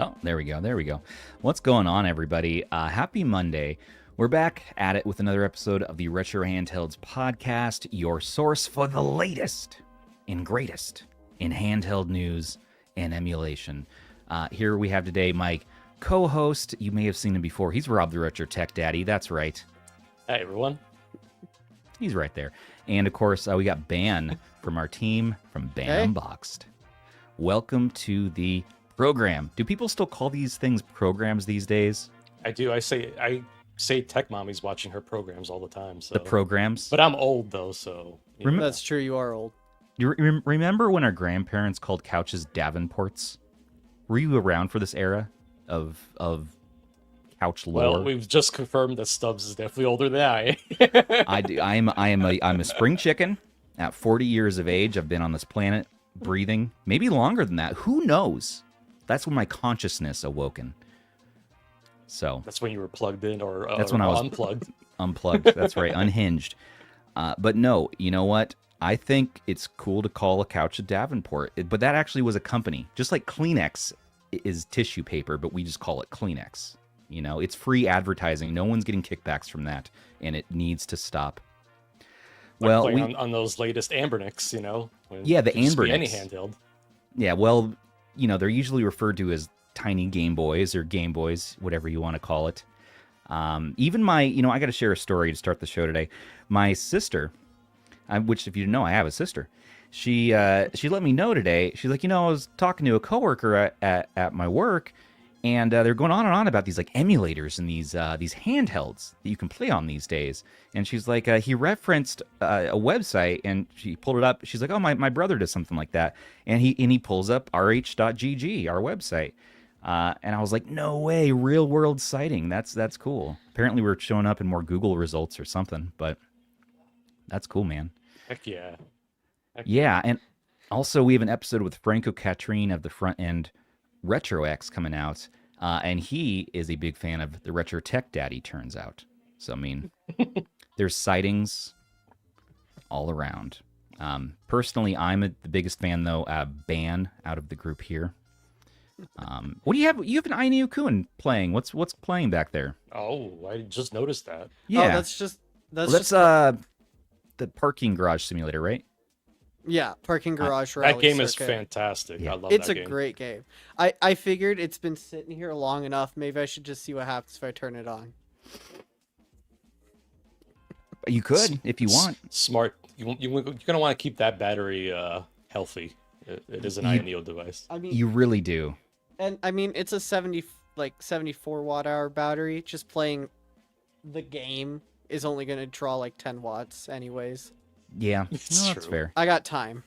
Oh, there we go. There we go. What's going on, everybody? Happy Monday. We're back at it with another episode of the Retro Handhelds Podcast, your source for the latest and greatest in handheld news and emulation. Here we have today my co-host. You may have seen him before. He's Rob the Retro Tech Daddy. That's right. Hey, everyone. He's right there. And, of course, we got Ban from our team from Ban Unboxed. Welcome to the program. Do people still call these things programs these days? I do. I say Tech Mommy's watching her programs all the time. So. The programs? But I'm old, though, so... That's true, you are old. You remember when our grandparents called couches Davenports? Were you around for this era of couch lore? Well, we've just confirmed that Stubbs is definitely older than I. I do. I'm a spring chicken. At 40 years of age, I've been on this planet breathing. Maybe longer than that. Who knows? That's when my consciousness awoken. So that's when you were plugged in, or that's when I was unplugged. Unplugged. That's right, unhinged. But no, you know what? I think it's cool to call a couch a Davenport, but that actually was a company. Just like Kleenex is tissue paper, but we just call it Kleenex. You know, it's free advertising. No one's getting kickbacks from that, and it needs to stop. Well, on those latest Anbernics, you know. Yeah, the Anbernics. Any handheld. Yeah, well, you know, they're usually referred to as tiny Game Boys or Game Boys, whatever you want to call it. Even my, I got to share a story to start the show today. My sister, which if you didn't know, I have a sister. She let me know today. She's like, I was talking to a coworker at my work, and they're going on and on about these like emulators and these handhelds that you can play on these days. And she's like, he referenced a website, and she pulled it up. She's like, oh, my brother does something like that, and he pulls up rh.gg, our website. And I was like, no way, real world sighting. That's cool. Apparently we're showing up in more Google results or something, but that's cool, man. Heck yeah. Yeah, and also we have an episode with Franco Catrine of the Front End Retro X coming out, and he is a big fan of the Retro Tech Daddy, turns out. So, I mean, there's sightings all around. Personally, I'm the biggest fan, though, Ban out of the group here. What do you have? You have an AYANEO Pocket playing. What's playing back there? Oh, I just noticed that. Yeah, that's the parking garage simulator, right? Yeah, parking garage rally that game circuit. Is fantastic. Yeah. I love it's that a game. great game. I figured it's been sitting here long enough. Maybe I should just see what happens if I turn it on. You could if you want. Smart. You're gonna want to keep that battery healthy. It is an AYANEO device. I mean, You really do. And I mean, it's a 74 watt hour battery. Just playing the game is only going to draw like 10 watts anyways. Yeah, It's that's true. fair. I got time.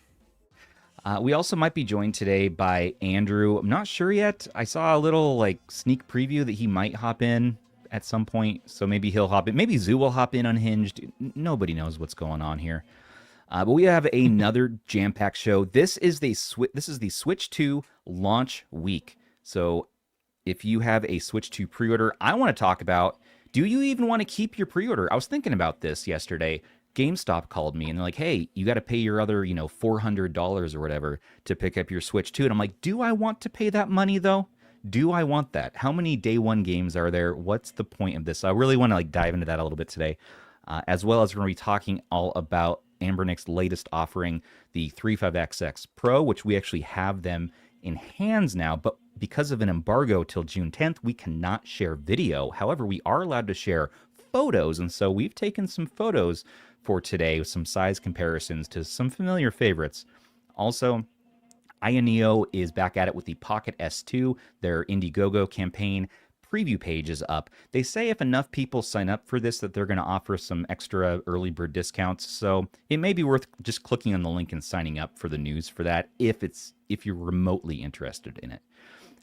We also might be joined today by Andrew. I'm not sure yet. I saw a little sneak preview that he might hop in at some point, so maybe he'll hop in. Maybe Zoo will hop in unhinged. Nobody knows what's going on here. But we have another jam-packed show. This is the Switch 2 launch week. So if you have a Switch 2 pre-order, I want to talk about, do you even want to keep your pre-order? I was thinking about this yesterday. GameStop called me and they're like, hey, you got to pay your other, $400 or whatever to pick up your Switch 2. And I'm like, do I want to pay that money though? Do I want that? How many day one games are there? What's the point of this? So I really want to dive into that a little bit today, as well as we're going to be talking all about Anbernic's latest offering, the 35XX Pro, which we actually have them in hands now, but because of an embargo till June 10th, we cannot share video. However, we are allowed to share photos, and so we've taken some photos for today with some size comparisons to some familiar favorites. Also, AYANEO is back at it with the Pocket S2, their IndieGoGo campaign. preview page is up. They say if enough people sign up for this that they're going to offer some extra early bird discounts. So it may be worth just clicking on the link and signing up for the news for that if you're remotely interested in it.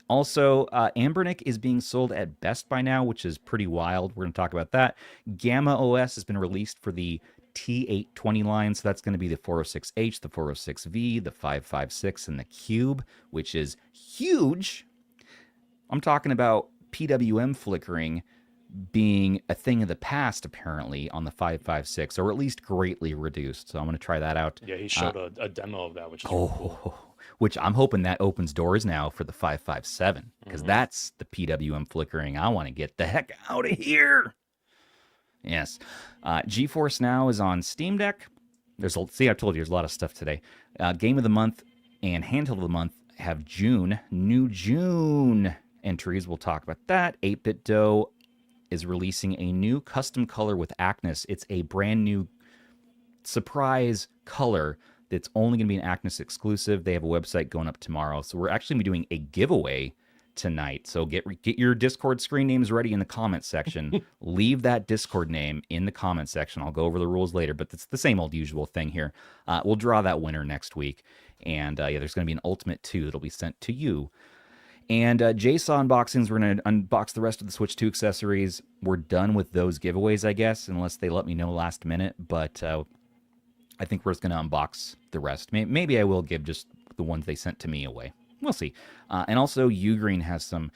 Also, Anbernic is being sold at Best Buy now, which is pretty wild. We're going to talk about that. GammaOS has been released for the T820 line, so that's going to be the 406H, the 406V, the 556, and the Cube, which is huge. I'm talking about PWM flickering being a thing of the past, apparently, on the 556, or at least greatly reduced. So I'm going to try that out. Yeah, he showed a demo of that, which is really cool. Which I'm hoping that opens doors now for the 557, because that's the PWM flickering. I want to get the heck out of here. Yes. GeForce Now is on Steam Deck. See, I told you there's a lot of stuff today. Game of the Month and Handheld of the Month have new June entries. We'll talk about that. 8bitdo is releasing a new custom color with Aknes. It's a brand new surprise color that's only going to be an Aknes exclusive. They have a website going up tomorrow. So we're actually going to be doing a giveaway tonight. So get your Discord screen names ready in the comment section. Leave that Discord name in the comment section. I'll go over the rules later, but it's the same old usual thing here. We'll draw that winner next week. And there's going to be an Ultimate 2 that'll be sent to you. And JSAUX unboxings, we're going to unbox the rest of the Switch 2 accessories. We're done with those giveaways, I guess, unless they let me know last minute. But I think we're just going to unbox the rest. Maybe I will give just the ones they sent to me away. We'll see. And also, Ugreen has some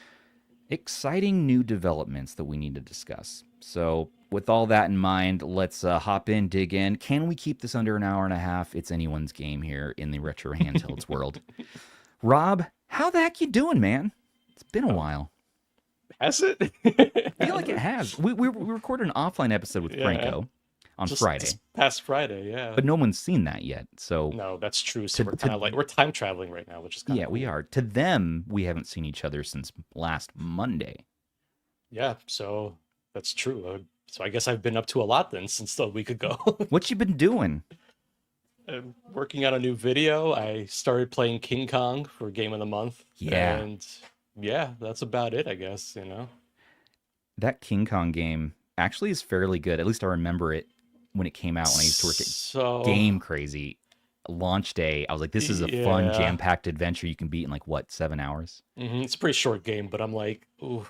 exciting new developments that we need to discuss. So with all that in mind, let's hop in, dig in. Can we keep this under an hour and a half? It's anyone's game here in the retro handhelds world. Rob, how the heck you doing, man? It's been a while. Has it? I feel like it has. We recorded an offline episode with Franco on Friday. This past Friday, yeah. But no one's seen that yet. So no, that's true. So we're kind of like we're time traveling right now, which is kind of cool. We are. To them, we haven't seen each other since last Monday. Yeah, so that's true. So I guess I've been up to a lot then since a week ago. What you been doing? I'm working on a new video. I started playing King Kong for Game of the Month. Yeah. And yeah, that's about it, I guess, you know. That King Kong game actually is fairly good. At least I remember it when it came out when I used to work at Game Crazy. Launch day, I was like, this is a fun, jam-packed adventure you can beat in like, what, 7 hours? It's a pretty short game, but I'm like, ooh,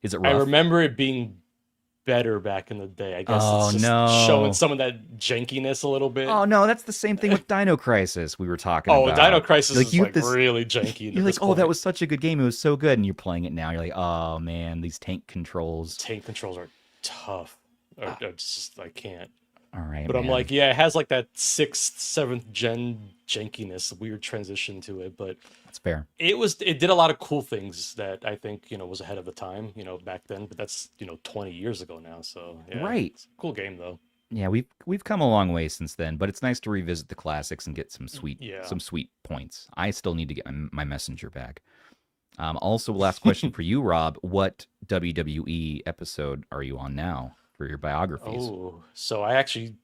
Is it rough? I remember it being better back in the day. I guess it's just showing some of that jankiness a little bit. Oh no, that's the same thing with Dino Crisis we were talking about. Dino Crisis is like really janky. You're like, that was such a good game. It was so good. And you're playing it now. You're like, oh man, these tank controls. Tank controls are tough. I can't. All right, but man. I'm like, yeah, it has like that 6th, 7th gen jankiness, weird transition to it, but that's fair. It did a lot of cool things that I think, was ahead of the time, back then, but that's, 20 years ago now. So yeah, right. It's a cool game though. Yeah, we've come a long way since then, but it's nice to revisit the classics and get some sweet points. I still need to get my messenger back. Also, last question for you, Rob. What WWE episode are you on now for your biographies? Oh, so I actually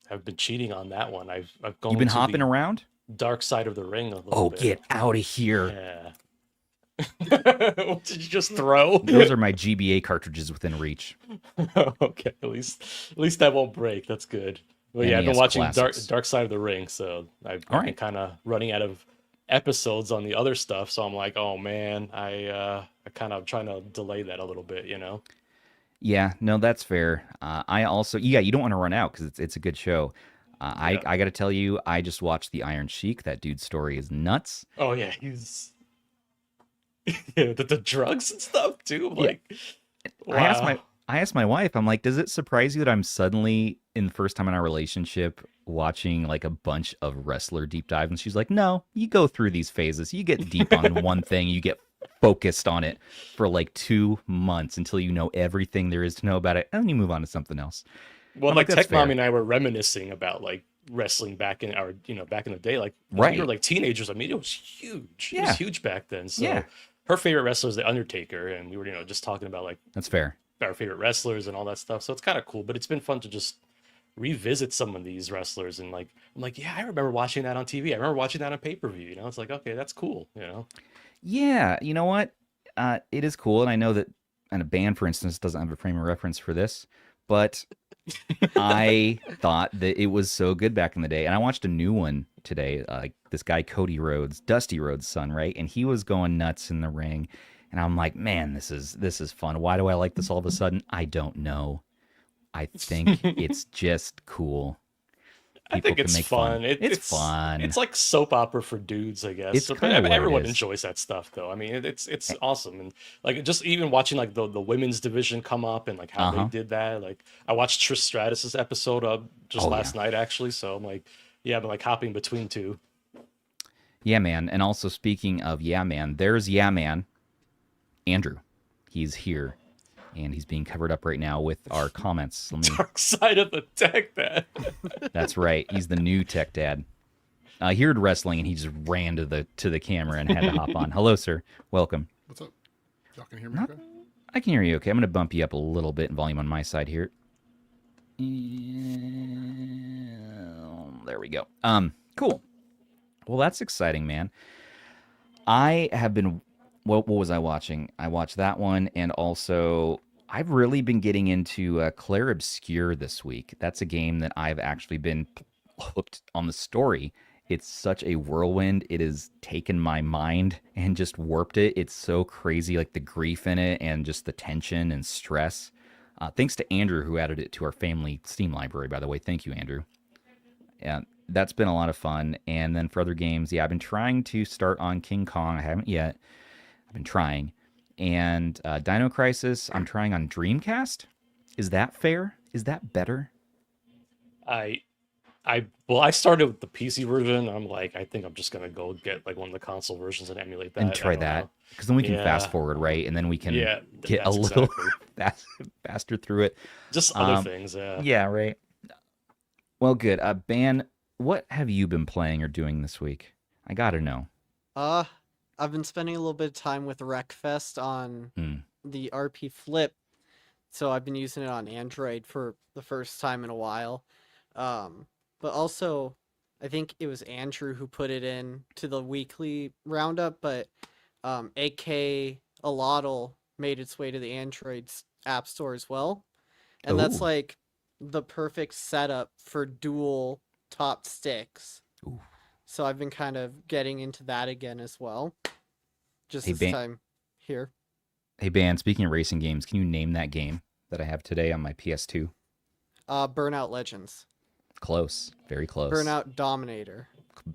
have been cheating on that one. I've gone. You've been hopping around? Dark Side of the Ring a little bit. Get out of here. Yeah. What did you just throw? Those are my GBA cartridges within reach. Okay, at least that won't break. That's good. Well, yeah, I've been watching Dark Side of the Ring, so I've been kind of running out of episodes on the other stuff. So I'm like, oh man, I kind of trying to delay that a little bit, Yeah, no, that's fair. I also, you don't want to run out because it's a good show. I got to tell you, I just watched the Iron Sheik. That dude's story is nuts. Oh yeah, he's the drugs and stuff too. Like, wow. I asked my wife, I'm like, does it surprise you that I'm suddenly, in the first time in our relationship, watching like a bunch of wrestler deep dives? And she's like, no, you go through these phases. You get deep on one thing, you get focused on it for like 2 months until you know everything there is to know about it, and then you move on to something else. Well, like Tech Mommy and I were reminiscing about like wrestling back in our, back in the day, like when we were like teenagers. I mean, it was huge. Yeah. It was huge back then. So her favorite wrestler is The Undertaker, and we were, just talking about like that's fair. Our favorite wrestlers and all that stuff. So it's kind of cool, but it's been fun to just revisit some of these wrestlers and like, I'm like, yeah, I remember watching that on TV. I remember watching that on pay-per-view. It's like, okay, that's cool. Yeah, you know what? it is cool, and I know that, and a band, for instance, doesn't have a frame of reference for this, but I thought that it was so good back in the day, and I watched a new one today. This guy Cody Rhodes, Dusty Rhodes' son, right? And he was going nuts in the ring, and I'm like, man, this is fun. Why do I like this all of a sudden? I don't know. I think it's just cool. I think it's fun. It's fun. It's like soap opera for dudes, I guess. It's So, kind of what everyone it is. enjoys that stuff, though. I mean, it's awesome, and like just even watching like the women's division come up and like how they did that. Like I watched Trish Stratus's episode just last night, actually. So I'm like, yeah, I've been like hopping between two. Yeah, man. And also speaking of yeah, man, there's yeah, man, Andrew. He's here. And he's being covered up right now with our comments. Dark side of the tech dad. That's right. He's the new tech dad. He heard wrestling and he just ran to the camera and had to hop on. Hello, sir. Welcome. What's up? Y'all can hear me okay? I can hear you okay. I'm going to bump you up a little bit in volume on my side here. There we go. Cool. Well, that's exciting, man. I have been... What was I watching? I watched that one, and also I've really been getting into Claire Obscure this week. That's a game that I've actually been hooked on the story. It's such a whirlwind. It has taken my mind and just warped it. It's so crazy, like the grief in it and just the tension and stress. Thanks to Andrew, who added it to our family Steam library, by the way. Thank you, Andrew. Yeah, that's been a lot of fun. And then for other games, yeah, I've been trying to start on King Kong. I haven't yet. I've been trying. And Dino Crisis, I'm trying on Dreamcast. Is that fair? Is that better? I started with the PC version. I'm like, I think I'm just gonna go get like one of the console versions and emulate that and try that, because then we can fast forward, right? And then we can get a little faster through it. Just other things, yeah, right. Well, good. Ban, what have you been playing or doing this week? I gotta know. I've been spending a little bit of time with Wreckfest on the RP Flip, so I've been using it on Android for the first time in a while. But also, I think it was Andrew who put it in to the weekly roundup, but AK Alotl made its way to the Android App Store as well. And that's like the perfect setup for dual top sticks. Ooh. So I've been kind of getting into that again as well. Just this time here. Hey, Ban, speaking of racing games, can you name that game that I have today on my PS2? Burnout Legends. Close. Very close. Burnout Dominator.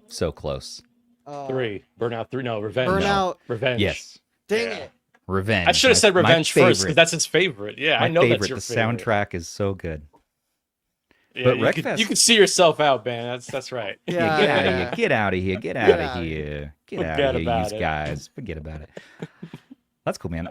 So close. 3. Burnout 3. No, Revenge. Burnout. No. Revenge. Yes. Dang it. Revenge. I should have said Revenge first, because that's his favorite. Yeah, I know that's your favorite. The soundtrack is so good. Yeah, but you could see yourself out, man. That's right. Yeah, get out of here. Get out of here. Get out of here. Get out of here, you guys. Forget about it. That's cool, man.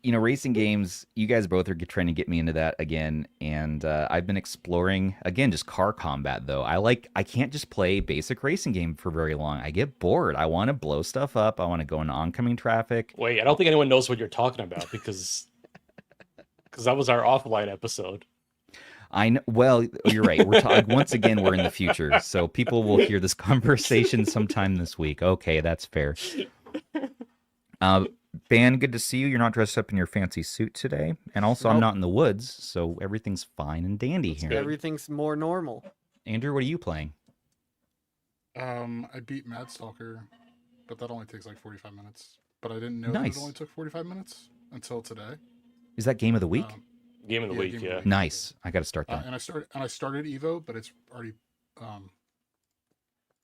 Racing games, you guys both are trying to get me into that again. And I've been exploring, again, just car combat, though. I can't just play basic racing game for very long. I get bored. I want to blow stuff up. I want to go into oncoming traffic. Wait, I don't think anyone knows what you're talking about, because that was our offline episode. I know. Well, you're right. We're once again, we're in the future, so people will hear this conversation sometime this week. Okay, that's fair. Ban, good to see you. You're not dressed up in your fancy suit today, and also I'm not in the woods, so everything's fine and dandy here. Everything's more normal. Andrew, what are you playing? I beat Mad Stalker, but that only takes like 45 minutes. But I didn't know that it only took 45 minutes until today. Is that game of the week? Game of the week, yeah. Nice. I got to start that. And I started Evo, but it's already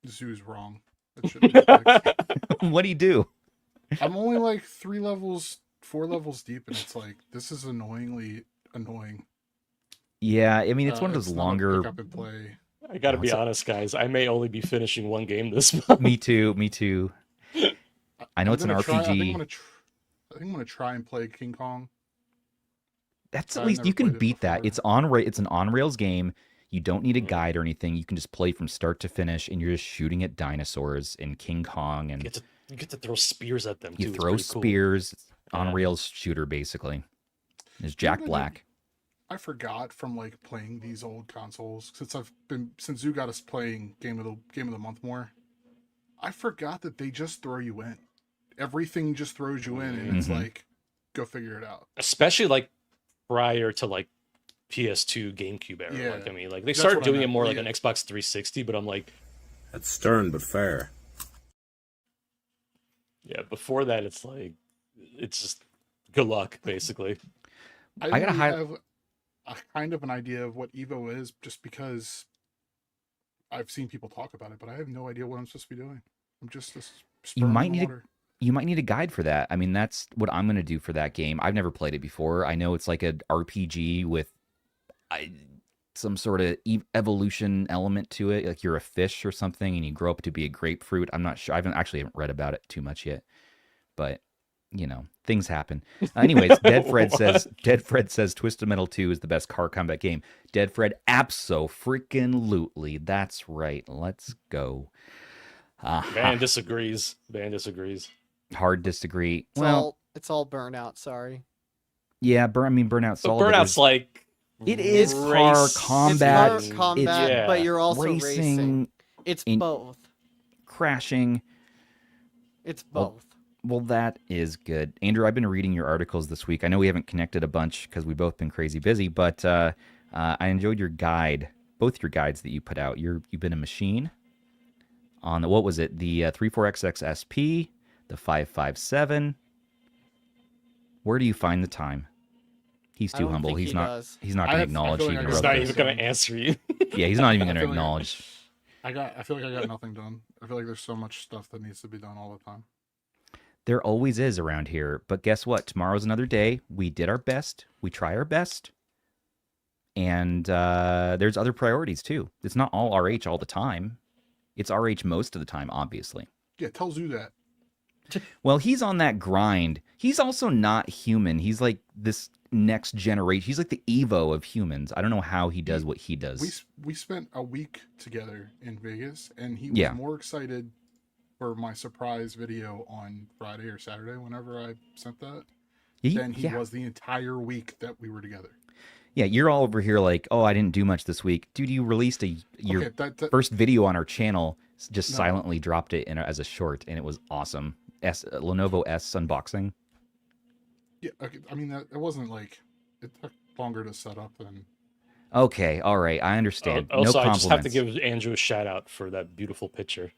Zoo's wrong. It shouldn't be fixed. What do you do? I'm only like 4 levels deep, and it's like, this is annoyingly annoying. Yeah, I mean, it's one of those longer. Pick up and play. I gotta be honest, guys. I may only be finishing one game this month. Me too. I know it's an RPG. I think I'm gonna try and play King Kong. That's at least you can beat that. It's an on-rails game. You don't need a guide or anything. You can just play from start to finish, and you're just shooting at dinosaurs and King Kong. And you get to throw spears at them. You throw spears. Cool. On-rails shooter, basically. There's Jack Black. I forgot from like playing these old consoles since you got us playing game of the month more. I forgot that they just throw you in. everything just throws you in, and it's like, go figure it out. Especially like prior to like PS2, GameCube era. Yeah. Like, I mean, like they started doing it more like an Xbox 360, but I'm like, that's stern but fair. Yeah, before that, it's like, it's just good luck, basically. I gotta have a kind of an idea of what Evo is, just because I've seen people talk about it, but I have no idea what I'm supposed to be doing. I'm just you might need a guide for that. I mean, that's what I'm going to do for that game. I've never played it before. I know it's like an RPG with some sort of evolution element to it. Like you're a fish or something and you grow up to be a grapefruit. I'm not sure. I haven't read about it too much yet, but you know, things happen. Anyways, Dead Fred says Twisted Metal 2 is the best car combat game. Dead Fred, abso-freaking-lutely. That's right. Let's go. Man disagrees. Hard disagree. It's all Burnout, sorry. Yeah, Burnout's solid. Burnout's like, it is car combat. It's car combat, but you're also racing. It's both. Crashing. It's both. Well, that is good. Andrew, I've been reading your articles this week. I know we haven't connected a bunch because we've both been crazy busy, but I enjoyed your guide, both your guides that you put out. You've been a machine on what was it? The 34XX SP, the 557. Where do you find the time? He's too humble. He's not going to acknowledge. He's not even going to answer you. Yeah, he's not even going to acknowledge. I feel like I got nothing done. I feel like there's so much stuff that needs to be done all the time. There always is around here, but guess what? Tomorrow's another day. We did our best. We try our best. And there's other priorities too. It's not all RH all the time. It's RH most of the time, obviously. Yeah, tell Zoo that. Well, he's on that grind. He's also not human. He's like this next generation. He's like the Evo of humans. I don't know how he does what he does. We spent a week together in Vegas, and he was more excited for my surprise video on Friday or Saturday, whenever I sent that, than he was the entire week that we were together. Yeah, you're all over here like, oh, I didn't do much this week. Dude, you released your first video on our channel, silently dropped it as a short, and it was awesome. Lenovo S unboxing. Yeah, okay. I mean, it wasn't like, it took longer to set up than... Okay, all right, I understand. Also, I just have to give Andrew a shout out for that beautiful picture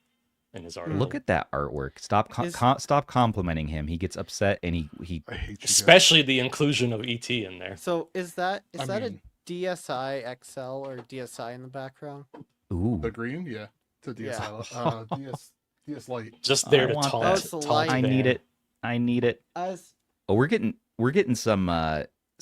in his article. Look at that artwork. Stop complimenting him. He gets upset, and he I hate you especially guys. The inclusion of ET in there. So is that a DSi XL or DSi in the background? Ooh, the green, yeah, it's a DSi, DS Lite. Just there to taunt. I need it. I need it. Oh, we're getting some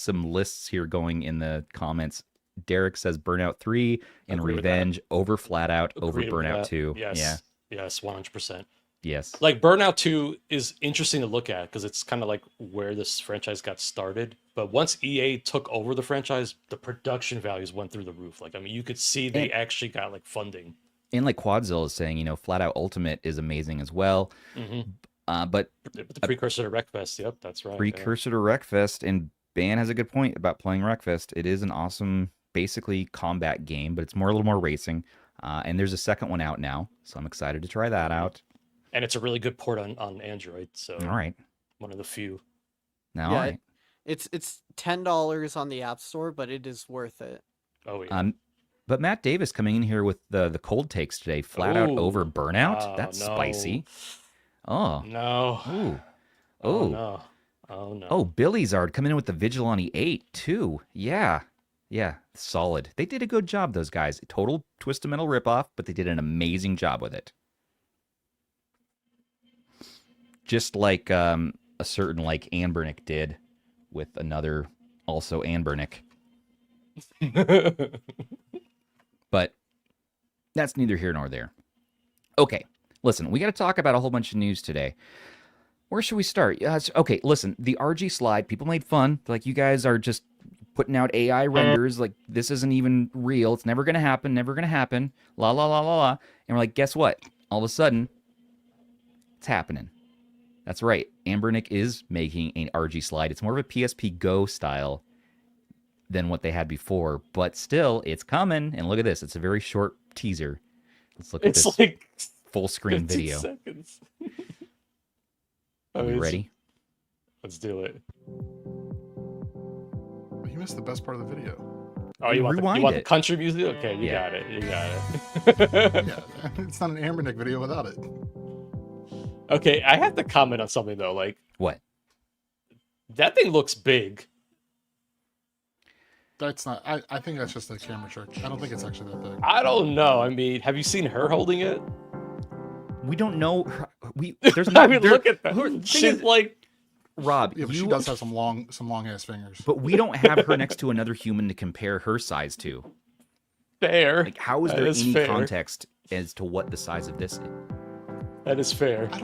lists here going in the comments. Derek says Burnout 3 and Revenge over Flat Out over Burnout 2. Yes. Yeah. Yes, 100%. Yes. Like Burnout 2 is interesting to look at because it's kind of like where this franchise got started. But once EA took over the franchise, the production values went through the roof. Like, I mean, you could see they actually got like funding. And like Quadzilla is saying, Flat Out Ultimate is amazing as well. Mm-hmm. But the precursor to Wreckfest, yep, that's right. Precursor to Wreckfest, and Ban has a good point about playing Wreckfest. It is an awesome, basically combat game, but it's a little more racing. And there's a second one out now, so I'm excited to try that out. And it's a really good port on Android. So all right, one of the few. Now, all right. It's $10 on the App Store, but it is worth it. Oh yeah. But Matt Davis coming in here with the cold takes today, Flat Out over Burnout. That's spicy. Oh no. Ooh. Oh no. Oh no. Oh, Billyzard coming in with the Vigilante 8 too. Yeah. Yeah, solid. They did a good job, those guys. Total Twisted Metal ripoff, but they did an amazing job with it. Just like a certain like Anbernic did with another also Anbernic. But that's neither here nor there. Okay, listen, we got to talk about a whole bunch of news today. Where should we start? Okay, listen, the RG Slide, people made fun. Like, you guys are just putting out AI renders, like, this isn't even real. It's never going to happen, la, la, la, la, la. And we're like, guess what? All of a sudden, it's happening. That's right. Anbernic is making an RG Slide. It's more of a PSP Go style than what they had before, but still, it's coming. And look at this. It's a very short teaser. Let's look at this like full screen video. Seconds. Are we ready? Let's do it. You missed the best part of the video. Oh, you want the country music? Okay, you got it. You got it. Yeah, it's not an Anbernic video without it. Okay, I have to comment on something though. Like, what? That thing looks big. That's not. I think that's just a camera trick. I don't think it's actually that big. I don't know. I mean, have you seen her holding it? We don't know. There's not. I mean, look at that. She's like. Rob, yeah, but she does have some long ass fingers. But we don't have her next to another human to compare her size to. Fair. Like, how is there any context as to what the size of this is? That is fair. I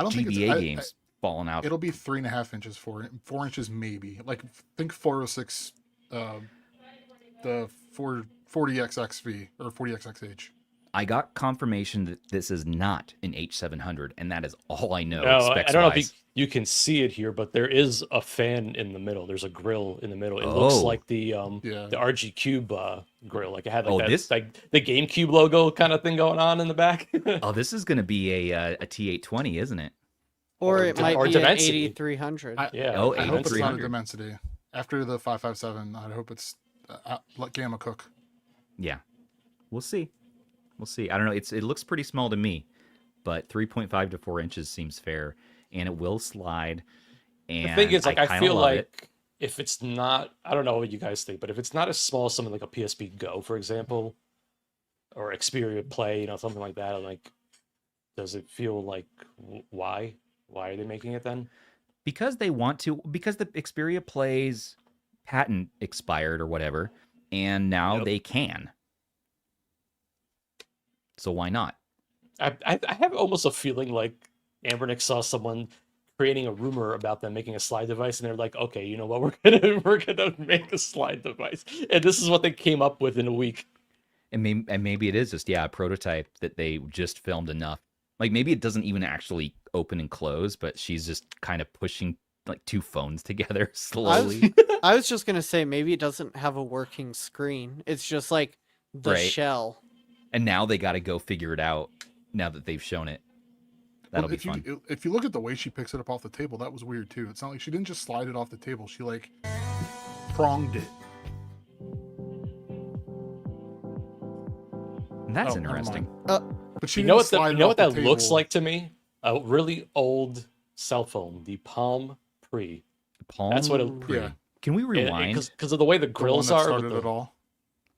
don't think it's games falling out. It'll be 3.5 inches, 4 inches maybe. Like think 406, the 40XXV or 40XXH. I got confirmation that this is not an H700, and that is all I know. No, I don't know if you can see it here, but there is a fan in the middle. There's a grill in the middle. It looks like the RG Cube grill. Like it had like like the GameCube logo kind of thing going on in the back. Oh, this is going to be a T820, isn't it? Or it might be an 8300. Yeah. Oh, I hope it's not a 8300. Dimensity. After the 557, I hope it's let Gamma cook. Yeah, we'll see. We'll see. I don't know. It looks pretty small to me, but 3.5 to 4 inches seems fair, and it will slide. And the thing is, like, I feel like it. If it's not, I don't know what you guys think, but if it's not as small as something like a PSP Go, for example, or Xperia Play, something like that, like, does it feel like why are they making it then? Because they want to. Because the Xperia Play's patent expired or whatever, and now they can. So why not? I have almost a feeling like Anbernic saw someone creating a rumor about them making a slide device, and they're like, okay, you know what, we're gonna make a slide device, and this is what they came up with in a week. And maybe it is just a prototype that they just filmed enough. Like maybe it doesn't even actually open and close, but she's just kind of pushing like two phones together slowly. I was just gonna say maybe it doesn't have a working screen. It's just like the shell. And now they got to go figure it out now that they've shown it. That'll be fun. If you look at the way she picks it up off the table, that was weird too. It's not like she didn't just slide it off the table. She like pronged it. That's interesting. But she you know what that looks like to me? A really old cell phone, the Palm Pre. Palm. That's what it. Pre. Yeah. Can we rewind? Because of the way the grills are. Started it all.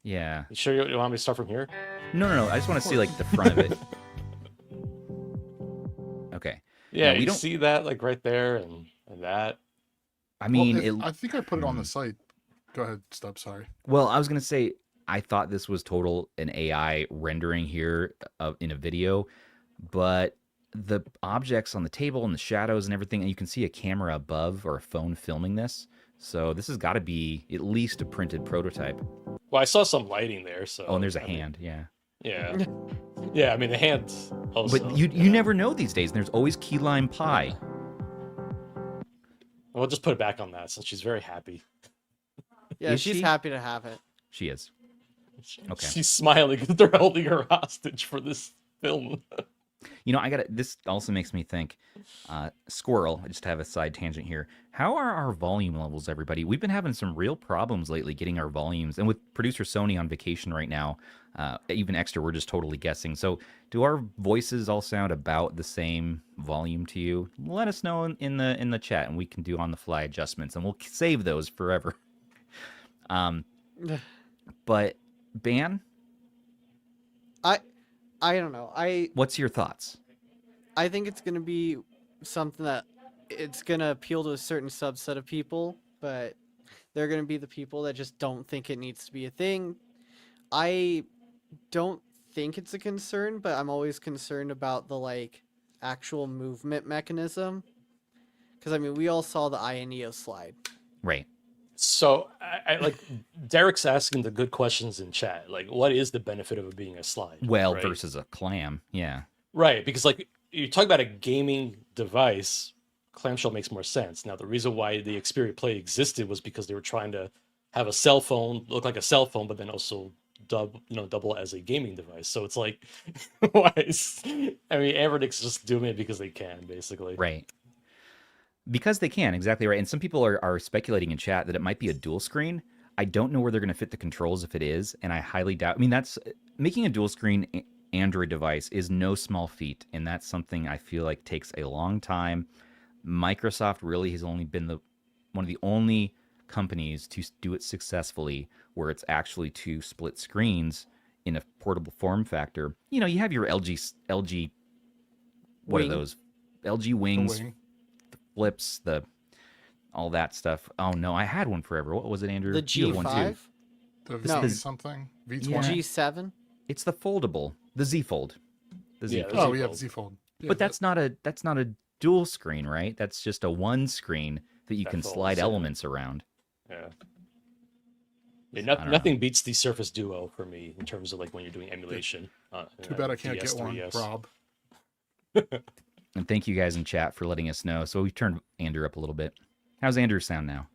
Yeah. You sure you want me to start from here? No. I just want to see like the front of it. Okay. Yeah, you don't see that like right there and that. I mean, I think I put it on the site. Go ahead, Stubbs. Sorry. Well, I was gonna say I thought this was an AI rendering here in a video, but the objects on the table and the shadows and everything, and you can see a camera above or a phone filming this. So this has got to be at least a printed prototype. Well, I saw some lighting there, so. Oh, and there's a hand, Yeah. Yeah, I mean, the hand's also. But you never know these days, and there's always key lime pie. We'll just put it back on that since she's very happy. Yeah, she's happy to have it. She is. Okay. She's smiling because they're holding her hostage for this film. This also makes me think, Squirrel, I just have a side tangent here. How are our volume levels, everybody? We've been having some real problems lately getting our volumes. And with producer Sony on vacation right now, even extra, we're just totally guessing. So do our voices all sound about the same volume to you? Let us know in the chat, and we can do on-the-fly adjustments, and we'll save those forever. But, Ban? I don't know. What's your thoughts? I think it's going to be something that it's going to appeal to a certain subset of people, but they're going to be the people that just don't think it needs to be a thing. I don't think it's a concern, but I'm always concerned about the actual movement mechanism. Because I mean, we all saw the AYANEO slide. Right. So I like Derek's asking the good questions in chat. Like, what is the benefit of it being a slide? Well, right? Versus a clam, yeah. Right, because like you talk about a gaming device, clamshell makes more sense. Now, the reason why the Xperia Play existed was because they were trying to have a cell phone look like a cell phone, but then also double as a gaming device. So it's like, Anbernic's just doing it because they can, basically. Right. Because they can, exactly right. And some people are speculating in chat that it might be a dual screen. I don't know where they're going to fit the controls if it is, and I highly doubt. I mean, that's making a dual screen Android device is no small feat, and that's something I feel like takes a long time. Microsoft really has only been one of the only companies to do it successfully, where it's actually two split screens in a portable form factor. You know, you have your LG, what are those? LG wings, the flips, all that stuff. Oh no, I had one forever. What was it, Andrew? The G5? The V something? V20? Yeah. G7? It's the foldable, the Z Fold. The Z Fold. Oh, yeah, the Z Fold. Yeah, but that's not a dual screen, right? That's just a one screen that you can slide elements around. Yeah. Nothing beats the Surface Duo for me in terms of like when you're doing emulation. Too bad I can't get one, Rob. And thank you guys in chat for letting us know. So we turned Andrew up a little bit. How's Andrew sound now?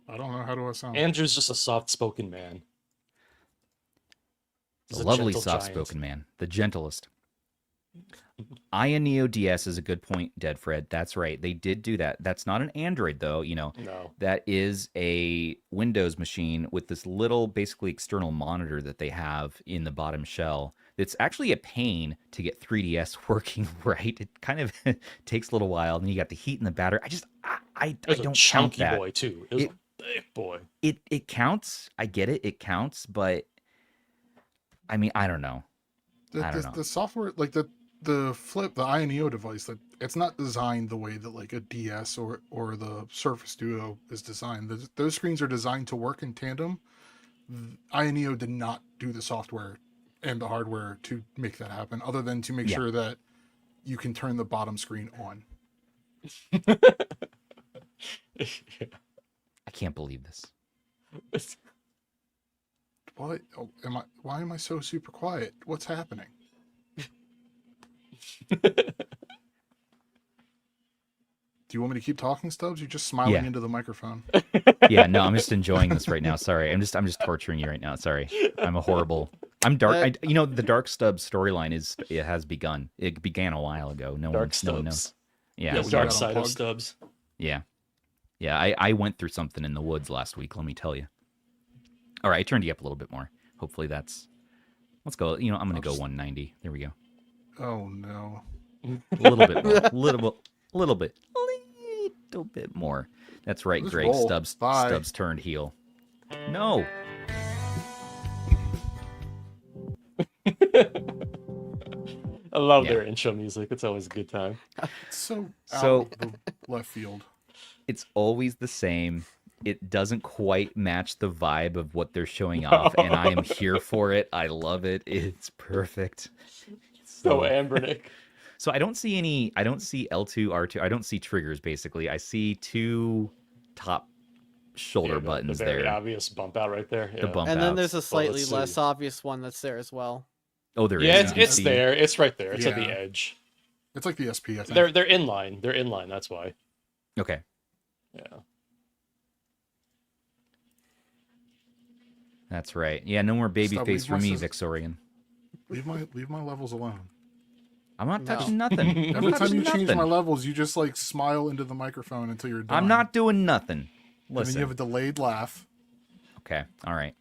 I don't know. How do I sound? Andrew's just a soft-spoken man. He's a lovely soft-spoken man. The gentlest. AYANEO DS is a good point, Dead Fred. That's right. They did do that. That's not an Android, though. You know, no. That is a Windows machine with this little, basically external monitor that they have in the bottom shell. It's actually a pain to get 3DS working right. It kind of takes a little while. And then you got the heat in the battery. I don't count that. Boy too. It was a big boy. It counts. I get it. It counts. But I mean, I don't know. The software, like the Flip, the AYANEO device, that it's not designed the way that like a DS or the Surface Duo is designed. Those screens are designed to work in tandem. AYANEO did not do the software and the hardware to make that happen, other than to make sure that you can turn the bottom screen on. I can't believe this. What? Why am I so super quiet? What's happening? Do you want me to keep talking, Stubbs? You're just smiling into the microphone. Yeah, no, I'm just enjoying this right now. Sorry, I'm just torturing you right now. Sorry, I'm dark. The Dark Stubbs storyline has begun. It began a while ago. No one knows. Yeah, Dark Side of Stubbs. Yeah. I went through something in the woods last week. Let me tell you. All right, I turned you up a little bit more. Hopefully let's go. I'm going to go 190. There we go. Oh no. A little bit more. Little bit more. That's right, Greg. Roll. Stubbs turned heel. No. I love their intro music. It's always a good time. So out of the left field. It's always the same. It doesn't quite match the vibe of what they're showing off, and I am here for it. I love it. It's perfect. So Anbernic. So I don't see L2, R2. I don't see triggers, basically. I see two top shoulder buttons the very obvious bump out right there. Yeah. The bump and outs. then there's a slightly less obvious one that's there as well. Oh, there is. Yeah, it's there. It's right there. It's at the edge. It's like the SP, I think. They're in line. They're in line. That's why. Okay. Yeah. That's right. Yeah, no more baby face for me, Vixorian. Leave my levels alone. I'm not touching nothing. Every time you change my levels, you just like smile into the microphone until you're done. I'm not doing nothing. Listen. And then you have a delayed laugh. Okay. All right.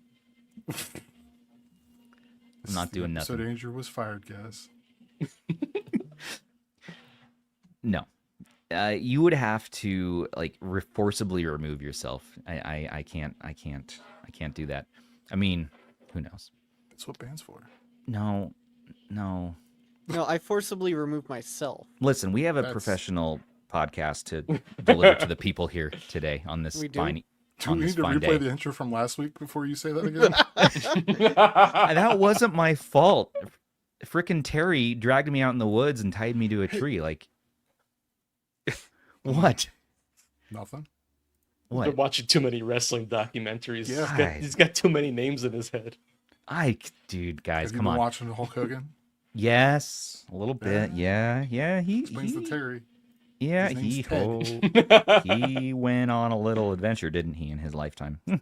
I'm not doing nothing. So Andrew was fired, guys. No. You would have to like forcibly remove yourself. I can't do that. I mean, who knows? That's what band's for. No. No, I forcibly remove myself. Listen, we have a professional podcast to deliver to the people here today on this fine. Do we need to replay the intro from last week before you say that again? That wasn't my fault. Frickin' Terry dragged me out in the woods and tied me to a tree. Like, what? Nothing. What? Been watching too many wrestling documentaries. Yeah. He's got too many names in his head. Dude, guys, have come on. Have you been watching Hulk Hogan? Yes, a little bit. Yeah. He explains the Terry. Yeah, he went on a little adventure, didn't he, in his lifetime? He's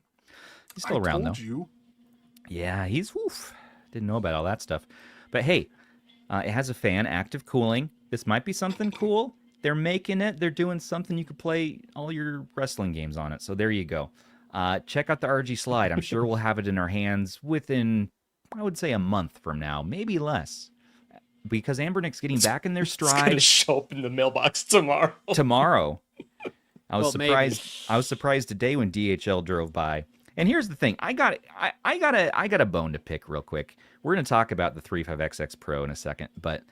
still around, though. You. Yeah, didn't know about all that stuff. But hey, it has a fan, active cooling. This might be something cool. they're making it. They're doing something you could play all your wrestling games on it. So there you go. Check out the RG Slide. I'm sure we'll have it in our hands within, I would say, a month from now, maybe less. Because Anbernic's getting back in their stride. It's going to show up in the mailbox tomorrow. I was surprised. Maybe. I was surprised today when DHL drove by. And here's the thing. I got a bone to pick real quick. We're going to talk about the 35XX Pro in a second, but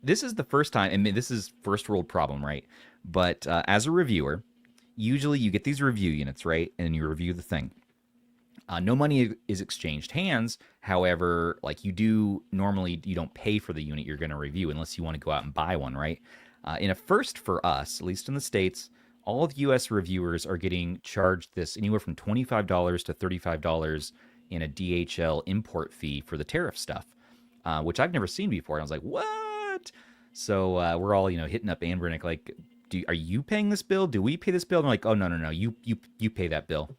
this is the first time, and this is first world problem, right? But as a reviewer, usually you get these review units, right? And you review the thing. No money is exchanged hands. However, like you do normally, you don't pay for the unit you're going to review unless you want to go out and buy one, right? In a first for us, at least in the States, all of U.S. reviewers are getting charged this anywhere from $25 to $35 in a DHL import fee for the tariff stuff, which I've never seen before. And I was like, what? So we're all, hitting up Anbernic like, are you paying this bill? Do we pay this bill? And I'm like, oh, no, you pay that bill.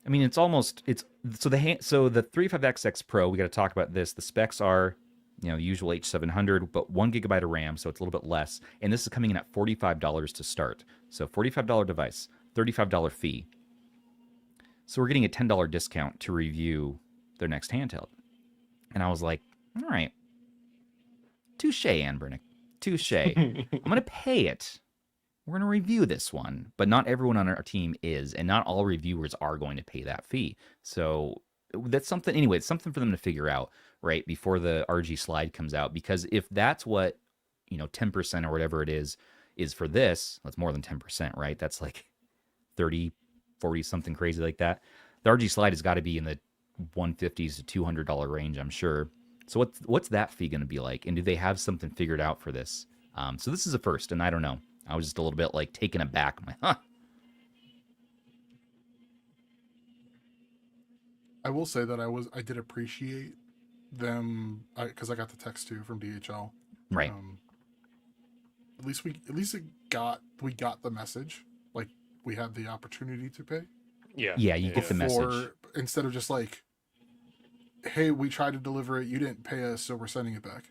I mean, so the 35XX Pro, we got to talk about this. The specs are, usual H700, but 1 gigabyte of RAM, so it's a little bit less. And this is coming in at $45 to start. So $45 device, $35 fee. So we're getting a $10 discount to review their next handheld. And I was like, all right, touche, Anbernic, touche. I'm going to pay it. We're going to review this one, but not everyone on our team is, and not all reviewers are going to pay that fee. So that's something, anyway, it's something for them to figure out, right, before the RG Slide comes out. Because if that's what, 10% or whatever it is for this, that's more than 10%, right? That's like 30, 40, something crazy like that. The RG Slide has got to be in the $150s to $200 range, I'm sure. So what's that fee going to be like? And do they have something figured out for this? So this is a first, and I don't know. I was just a little bit like taken aback. I'm like, huh. I will say that I did appreciate them because I got the text too from DHL. Right. At least we got the message. Like we had the opportunity to pay. Yeah. Yeah, you get the message instead of just like, hey, we tried to deliver it, you didn't pay us, so we're sending it back.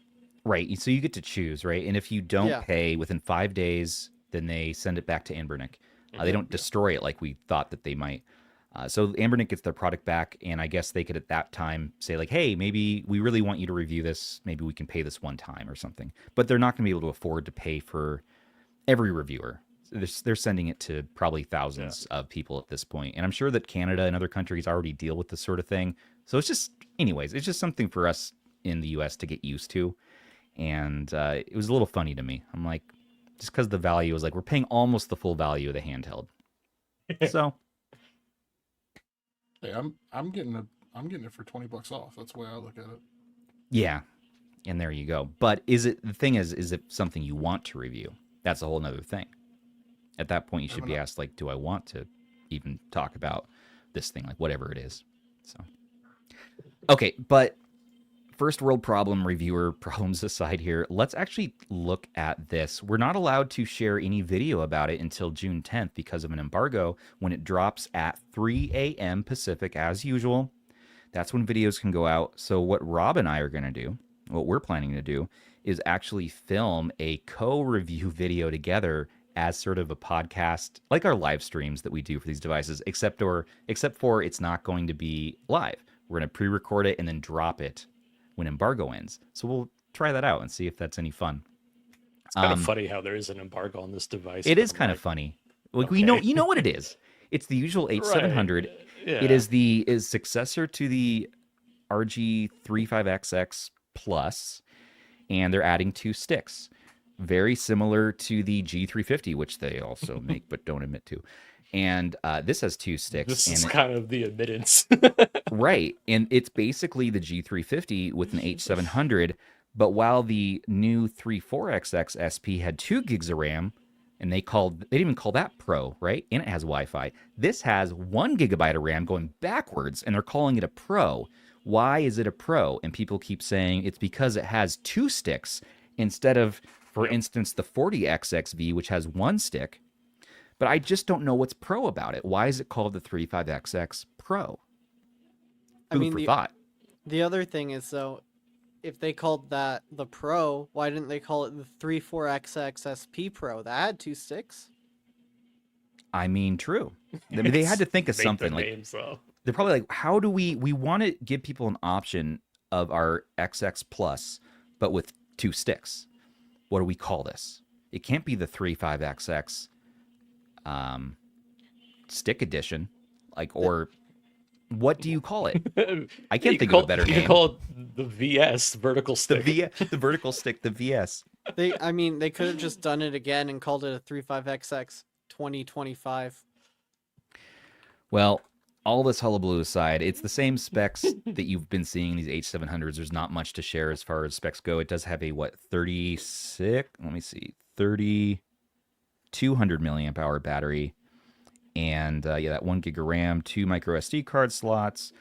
Right. So you get to choose, right? And if you don't pay within 5 days, then they send it back to Anbernic. They don't destroy it like we thought that they might. So Anbernic gets their product back, and I guess they could at that time say like, hey, maybe we really want you to review this. Maybe we can pay this one time or something. But they're not going to be able to afford to pay for every reviewer. They're sending it to probably thousands of people at this point. And I'm sure that Canada and other countries already deal with this sort of thing. So it's just, anyways, it's just something for us in the U.S. to get used to. And it was a little funny to me. I'm like, just because the value was like, we're paying almost the full value of the handheld. So, hey, I'm getting it for $20 off. That's the way I look at it. Yeah, and there you go. But the thing is it something you want to review? That's a whole nother thing. At that point, you should be asked like, do I want to even talk about this thing, like whatever it is? So, okay, but. First world problem, reviewer problems aside here, let's actually look at this. We're not allowed to share any video about it until June 10th because of an embargo when it drops at 3 a.m. Pacific as usual. That's when videos can go out. So what Rob and I are going to do, what we're planning to do, is actually film a co-review video together as sort of a podcast, like our live streams that we do for these devices, except for it's not going to be live. We're going to pre-record it and then drop it when embargo ends. So we'll try that out and see if that's any fun. It's kind of funny how there is an embargo on this device. It is kind of funny. Like okay. You know what it is. It's the usual H700. Right. Yeah. It is successor to the RG35XX Plus, and they're adding 2 sticks. Very similar to the G350, which they also make but don't admit to. And this has 2 sticks. This is kind of the admittance. Right. And it's basically the G350 with an H700. But while the new 34XX SP had 2 gigs of RAM, and they didn't even call that Pro, right? And it has Wi-Fi. This has 1 gigabyte of RAM going backwards, and they're calling it a Pro. Why is it a Pro? And people keep saying it's because it has 2 sticks instead of, for instance, the 40XXV, which has 1 stick. But I just don't know what's pro about it. Why is it called the 35XX Pro? Food for thought. The other thing is, though, if they called that the Pro, why didn't they call it the 34XX SP Pro? That had 2 sticks. I mean, true. I mean, they had to think of something. Like, names, they're probably like, how do we want to give people an option of our XX Plus, but with 2 sticks? What do we call this? It can't be the 35XX stick edition, like, or what do you call it? I can't think of a better name. You can call it the VS, vertical stick. The vertical stick, the VS. They could have just done it again and called it a 35XX 2025. Well, all this hullabaloo aside, it's the same specs that you've been seeing in these H700s. There's not much to share as far as specs go. It does have a, 200 milliamp hour battery. And that 1 gig of RAM, 2 micro SD card slots.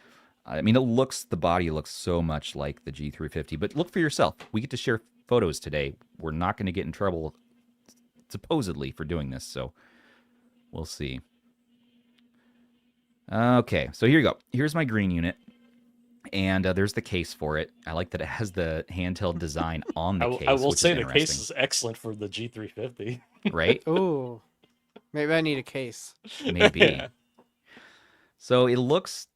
I mean, the body looks so much like the G350, but look for yourself. We get to share photos today. We're not going to get in trouble, supposedly, for doing this, so we'll see. Okay, so here you go. Here's my green unit, and there's the case for it. I like that it has the handheld design on the case. I will say the case is excellent for the G350. Right? Ooh. Maybe I need a case. Maybe. Yeah. So it looks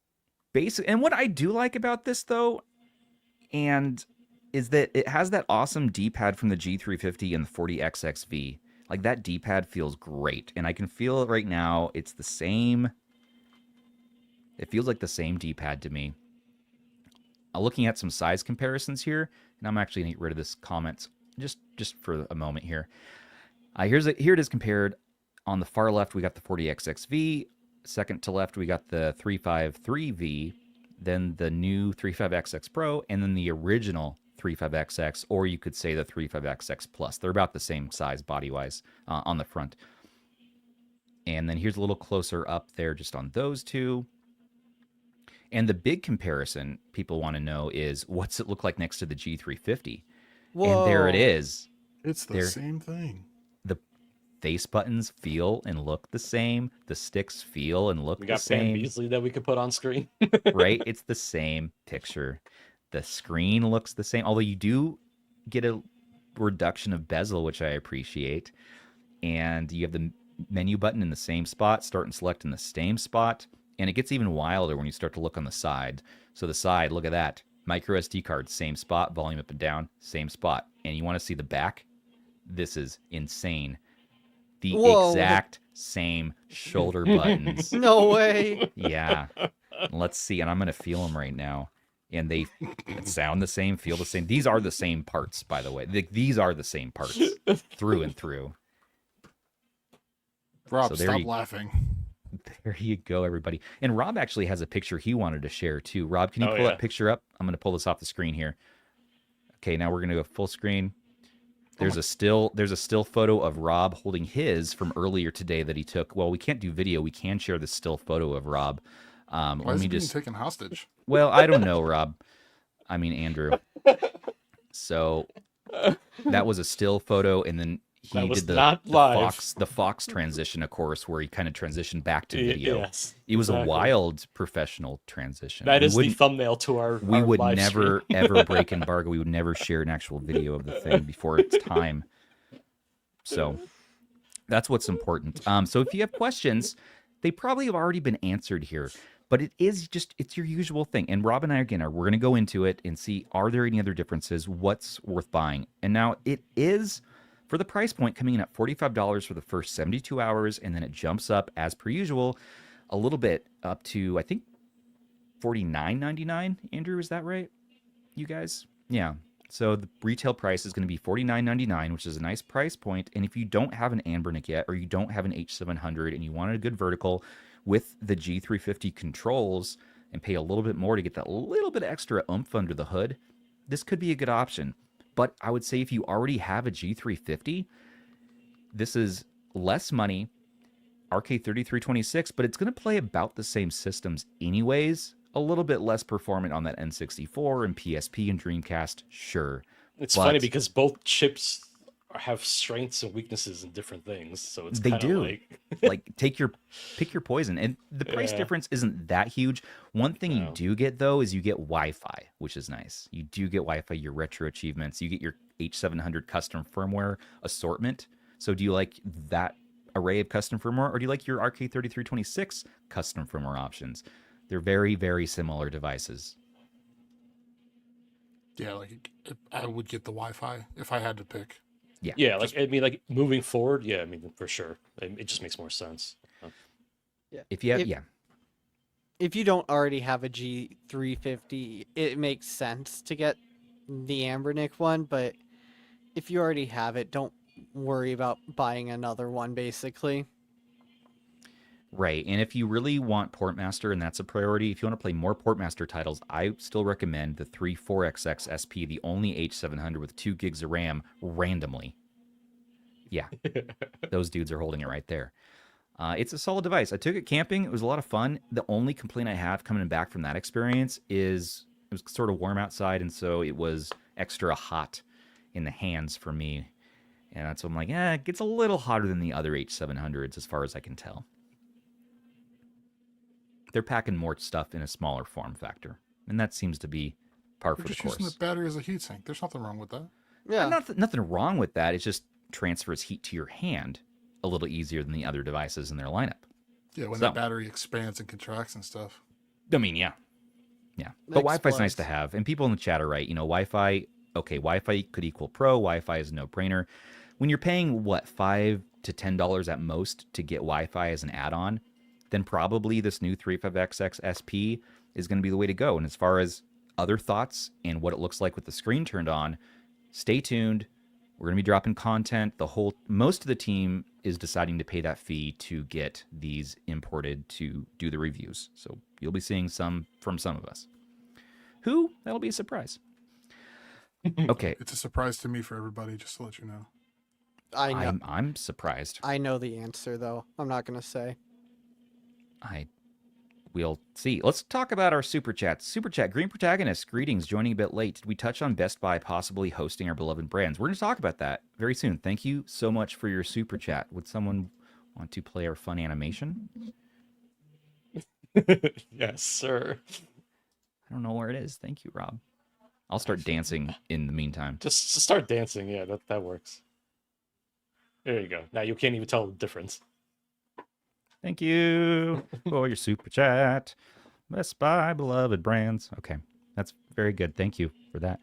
basic. And what I do like about this, though, is that it has that awesome D-pad from the G350 and the 40XXV. Like, that D-pad feels great. And I can feel it right now. It's the same. It feels like the same D-pad to me. Looking at some size comparisons here, and I'm actually going to get rid of this comment just for a moment here. Here it is compared. On the far left, we got the 40XXV. Second to left, we got the 353V. Then the new 35XX Pro, and then the original 35XX, or you could say the 35XX Plus. They're about the same size body-wise on the front. And then here's a little closer up there just on those two. And the big comparison people want to know is, what's it look like next to the G350? Whoa. And there it is. It's the same thing. The face buttons feel and look the same. The sticks feel and look the same. We got Pan Beasley that we could put on screen. Right? It's the same picture. The screen looks the same, although you do get a reduction of bezel, which I appreciate. And you have the menu button in the same spot, start and select in the same spot. And it gets even wilder when you start to look on the side. So the side, look at that. Micro SD card, same spot, volume up and down, same spot. And you want to see the back? This is insane. The exact same shoulder buttons. No way. Yeah. Let's see. And I'm going to feel them right now. And they sound the same, feel the same. These are the same parts, by the way. These are the same parts through and through. Rob, stop laughing. There you go, everybody. And Rob actually has a picture he wanted to share, too. Rob, can you pull that picture up? I'm going to pull this off the screen here. Okay, now we're going to go full screen. There's a still photo of Rob holding his from earlier today that he took. Well, we can't do video. We can share the still photo of Rob. Why is he being taken hostage? Well, I don't know, Rob. I mean, Andrew. So that was a still photo, and then he did the Fox transition, of course, where he kind of transitioned back to video. Yes, it was a wild professional transition. That is the thumbnail to our We would live never, stream. ever break embargo. We would never share an actual video of the thing before its time. So that's what's important. So if you have questions, they probably have already been answered here. But it's your usual thing. And Rob and I, again, we're going to go into it and see, are there any other differences? What's worth buying? And now it is, for the price point, coming in at $45 for the first 72 hours. And then it jumps up, as per usual, a little bit up to, I think, $49.99. Andrew, is that right? You guys? Yeah. So the retail price is going to be $49.99, which is a nice price point. And if you don't have an Anbernic yet, or you don't have an H700 and you wanted a good vertical with the G350 controls and pay a little bit more to get that little bit extra oomph under the hood, this could be a good option. But I would say if you already have a G350, this is less money, RK3326, but it's going to play about the same systems anyways. A little bit less performant on that N64 and PSP and Dreamcast, sure. It's funny because both chips have strengths and weaknesses in different things, so it's they kind of do like like pick your poison, and the price difference isn't that huge. One thing you do get though is you get Wi-Fi, which is nice. You do get Wi-Fi, your retro achievements, you get your H700 custom firmware assortment. So do you like that array of custom firmware, or do you like your RK3326 custom firmware options? They're very, very similar devices. Yeah, like I would get the Wi-Fi if I had to pick. Yeah, like I mean, like moving forward, yeah, I mean, for sure, it just makes more sense. Yeah, if you have, if you don't already have a G350, it makes sense to get the Anbernic one, but if you already have it, don't worry about buying another one, basically. Right, and if you really want Portmaster, and that's a priority, if you want to play more Portmaster titles, I still recommend the 34XX SP, the only H700 with 2 gigs of RAM, randomly. Yeah, those dudes are holding it right there. It's a solid device. I took it camping. It was a lot of fun. The only complaint I have coming back from that experience is it was sort of warm outside, and so it was extra hot in the hands for me. And that's what I'm like, it gets a little hotter than the other H700s as far as I can tell. They're packing more stuff in a smaller form factor, and that seems to be par for the course. Using the battery as a heatsink. There's nothing wrong with that. Yeah, nothing wrong with that. It just transfers heat to your hand a little easier than the other devices in their lineup. Yeah, when the battery expands and contracts and stuff. I mean, yeah. But Wi-Fi's nice to have, and people in the chat are right. Wi-Fi. Okay, Wi-Fi could equal Pro. Wi-Fi is a no-brainer. When you're paying $5 to $10 at most to get Wi-Fi as an add-on, then probably this new 35XX SP is going to be the way to go. And as far as other thoughts and what it looks like with the screen turned on, stay tuned. We're going to be dropping content. Most of the team is deciding to pay that fee to get these imported to do the reviews. So you'll be seeing some from some of us. That'll be a surprise. Okay. It's a surprise to me for everybody, just to let you know. I know. I'm surprised. I know the answer, though. I'm not going to say. We'll see. Let's talk about our super chats. Super chat, Green Protagonist, greetings, joining a bit late. Did we touch on Best Buy possibly hosting our beloved brands? We're going to talk about that very soon. Thank you so much for your super chat. Would someone want to play our fun animation? Yes, sir. I don't know where it is. Thank you, Rob. I'll start dancing in the meantime. Just start dancing. Yeah, that works. There you go. Now you can't even tell the difference. Thank you for your super chat. Best Buy beloved brands. Okay, that's very good. Thank you for that.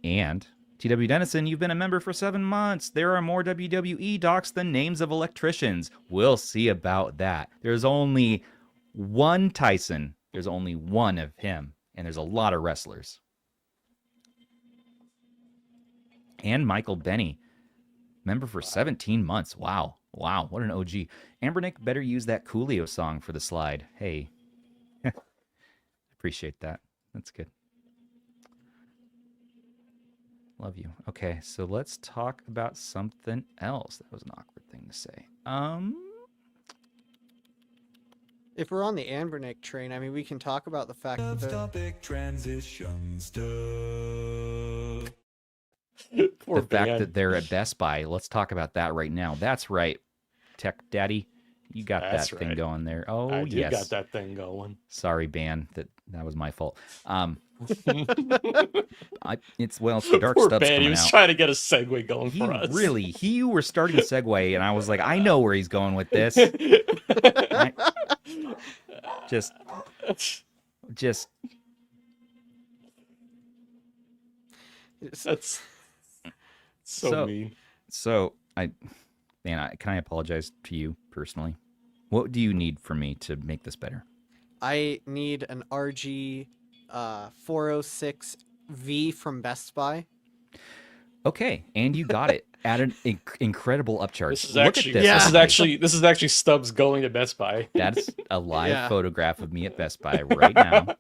And TW Dennison, you've been a member for 7 months. There are more WWE docs than names of electricians. We'll see about that. There's only one Tyson. There's only one of him. And there's a lot of wrestlers. And Michael Benny, member for 17 months. Wow, what an OG. Anbernic better use that Coolio song for the slide. Hey, appreciate that. That's good. Love you. Okay, so let's talk about something else. That was an awkward thing to say. If we're on the Anbernic train, I mean, we can talk about the fact that topic transition stuff. The fact that they're at Best Buy. Let's talk about that right now. That's right, Tech Daddy. You got that thing going there. Oh, I yes. got that thing going. Sorry, ban. That was my fault. It's the Dark Poor Stubbs ban. coming He was out. trying to get a segue going for us. You were starting a segue, and I was like, I know where he's going with this. Just That's so mean. So can I apologize to you personally? What do you need from me to make this better? I need an RG 406V from Best Buy. Okay, and you got it at an incredible upcharge. This is Look actually, at this. This is actually Stubbs going to Best Buy. That's a live photograph of me at Best Buy right now.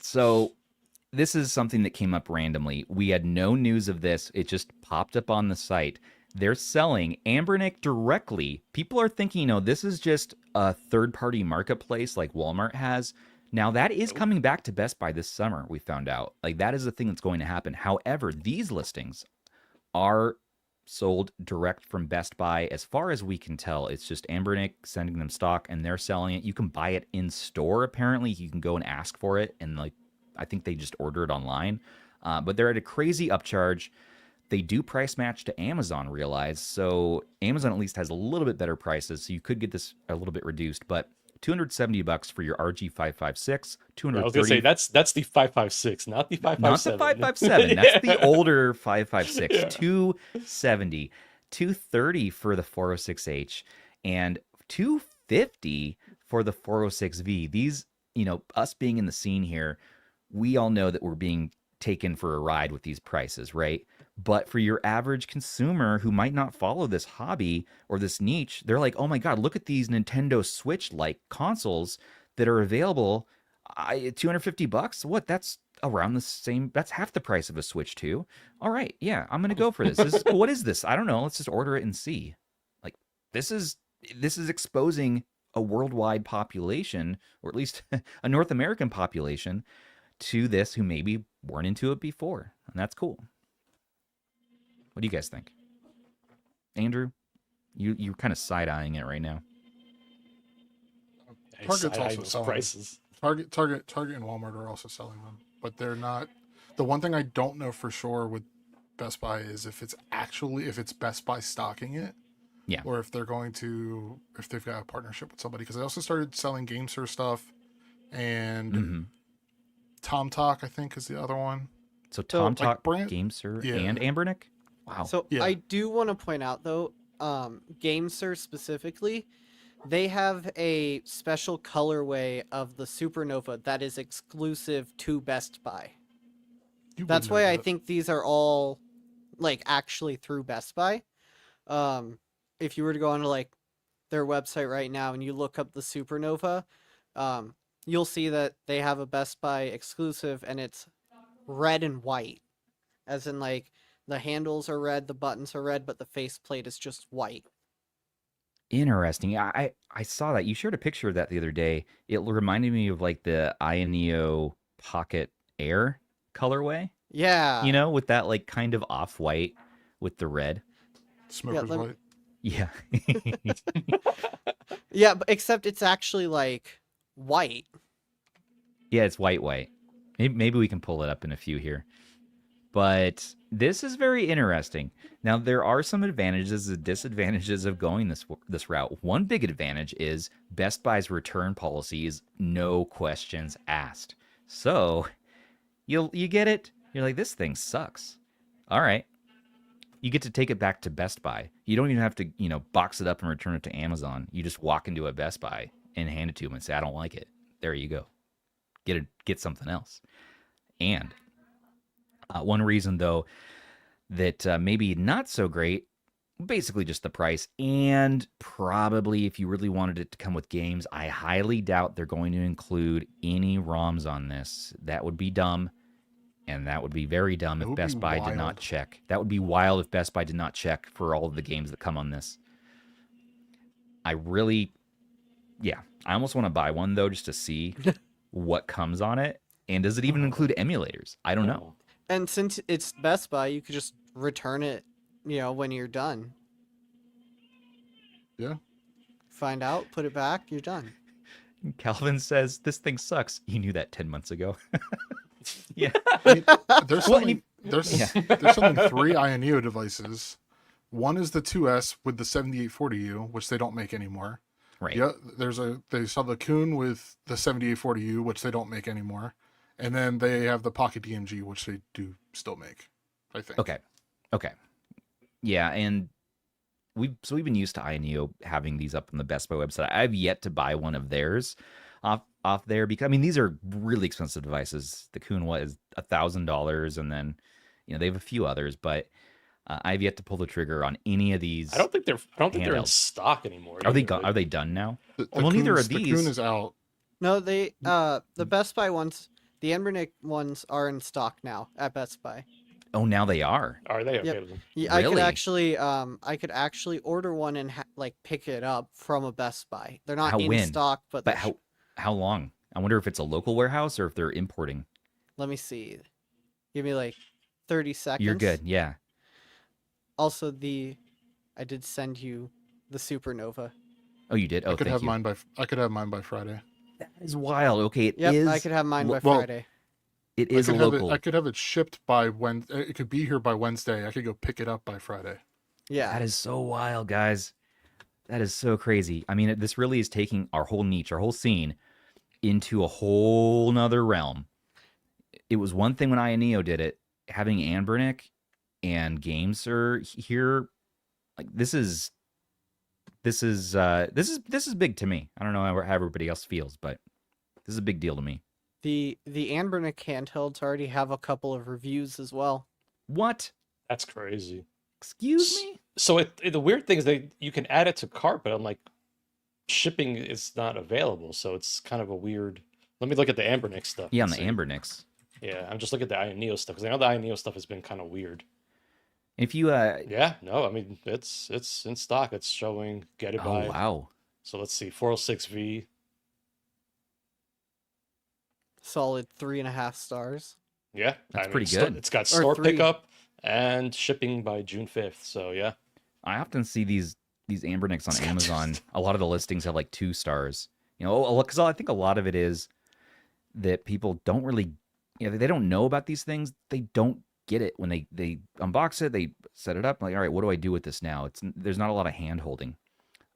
So this is something that came up randomly. We had no news of this. It just popped up on the site. They're selling Anbernic directly. People are thinking, this is just a third-party marketplace like Walmart has. Now, that is coming back to Best Buy this summer, we found out. Like, that is the thing that's going to happen. However, these listings are sold direct from Best Buy. As far as we can tell, it's just Anbernic sending them stock, and they're selling it. You can buy it in store, apparently. You can go and ask for it, and, like, I think they just order it online. But they're at a crazy upcharge. They do price match to Amazon, realize. So Amazon at least has a little bit better prices, so you could get this a little bit reduced. But $270 for your RG556. I was gonna say that's the 556, not the 557. Not the 557. That's the older 556. Yeah. $270, $230 for the 406H, and $250 for the 406V. These, us being in the scene here, we all know that we're being taken for a ride with these prices, right? But for your average consumer who might not follow this hobby or this niche, they're like, oh my God, look at these Nintendo Switch-like consoles that are available. $250? What? That's around the same. That's half the price of a Switch 2. All right, yeah, I'm going to go for this. What is this? I don't know. Let's just order it and see. Like, this is exposing a worldwide population, or at least a North American population, to this who maybe weren't into it before. And that's cool. What do you guys think? Andrew, you're kind of side-eyeing it right now. Target's also selling prices. Target and Walmart are also selling them, but they're not. The one thing I don't know for sure with Best Buy is if it's Best Buy stocking it, yeah, or if they've got a partnership with somebody. Because I also started selling GameSir stuff, and Tom Talk, I think, is the other one. So Tom Talk, GameSir, and Anbernic. Wow. So I do want to point out though, GameSir specifically, they have a special colorway of the Supernova that is exclusive to Best Buy. That's why I think these are all like actually through Best Buy. If you were to go onto like their website right now and you look up the Supernova, you'll see that they have a Best Buy exclusive, and it's red and white, as in like the handles are red, the buttons are red, but the faceplate is just white. Interesting. I saw that. You shared a picture of that the other day. It reminded me of like the AYANEO Pocket Air colorway. Yeah. With that like kind of off-white with the red. Smoker's white. Yeah. Yeah, but except it's actually like white. Yeah, it's white. Maybe we can pull it up in a few here. But this is very interesting. Now, there are some advantages and disadvantages of going this route. One big advantage is Best Buy's return policy is no questions asked. So, you get it. You're like, this thing sucks. All right. You get to take it back to Best Buy. You don't even have to, box it up and return it to Amazon. You just walk into a Best Buy and hand it to them and say, I don't like it. There you go. Get something else. And one reason, though, that maybe not so great, basically just the price, and probably if you really wanted it to come with games, I highly doubt they're going to include any ROMs on this. That would be dumb, and that would be very dumb if Best Buy did not check. That would be wild if Best Buy did not check for all of the games that come on this. I almost want to buy one, though, just to see what comes on it. And does it even include emulators? I don't know. And since it's Best Buy, you could just return it, when you're done. Yeah. Find out, put it back, you're done. Calvin says, this thing sucks. You knew that 10 months ago. Yeah. There's selling 3 AYANEO devices. One is the 2S with the 7840U, which they don't make anymore. Right. Yeah, they sell the Kun with the 7840U, which they don't make anymore. And then they have the Pocket DMG, which they do still make, I think. Okay. Yeah, and we've been used to AYANEO having these up on the Best Buy website. I've yet to buy one of theirs off there because these are really expensive devices. The Kun is $1,000, and then they have a few others, but I've yet to pull the trigger on any of these. I don't think they're in stock anymore. Are they done now? Neither are these. The Kun is out. No, the Best Buy ones, the Anbernic ones are in stock now at Best Buy. Oh, now they are. Are they? Okay. Yep. Yeah, really? I could actually order one and pick it up from a Best Buy. They're not in stock, but how long? I wonder if it's a local warehouse or if they're importing. Let me see. Give me like 30 seconds. You're good, yeah. Also, I did send you the Supernova. Oh, you did? Oh, I could thank have you. I could have mine by Friday. That is wild. Okay, I could have mine by Friday. It is a local. I could have it shipped by Wednesday. It could be here by Wednesday. I could go pick it up by Friday. Yeah. That is so wild, guys. That is so crazy. I mean, this really is taking our whole niche, our whole scene, into a whole nother realm. It was one thing when AYANEO did it. Having Anbernic and GameSir here, like this is big to me. I don't know how everybody else feels, but this is a big deal to me. The Anbernic handhelds already have a couple of reviews as well. What? That's crazy. Excuse me? So the weird thing is you can add it to cart, but I'm like, shipping is not available. So it's kind of a weird. Let me look at the Anbernic stuff. Yeah, on the Anbernics. Yeah, I'm just looking at the AYANEO stuff because I know the AYANEO stuff has been kind of weird. If you yeah, no, I mean it's in stock. It's showing get it by. Oh wow. So let's see, 406V. Solid 3.5 stars. Yeah, that's pretty good. It's got store pickup and shipping by June 5th. So yeah, I often see these Anbernics on Amazon. A lot of the listings have like 2 stars. You know, because I think a lot of it is that people don't really, they don't know about these things. They don't get it when they unbox it. They set it up. Like, all right, what do I do with this now? There's not a lot of hand holding,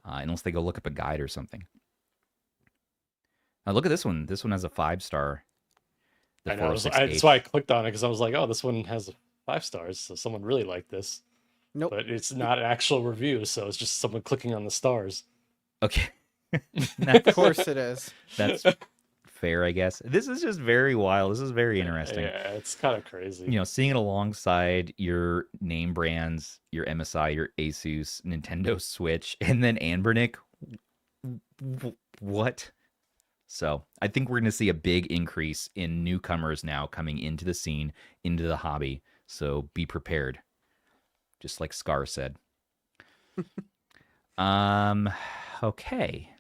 unless they go look up a guide or something. Now look at this one. This one has a 5-star. I know. That's why I clicked on it, because I was like, oh, this one has 5 stars. So someone really liked this. Nope. But it's not an actual review, so it's just someone clicking on the stars. Okay. Of course it is. That's fair, I guess. This is just very wild. This is very interesting. Yeah, it's kind of crazy. You know, seeing it alongside your name brands, your MSI, your Asus, Nintendo Switch, and then Anbernic. What? So I think we're going to see a big increase in newcomers now coming into the scene, into the hobby. So be prepared. Just like Scar said. Okay.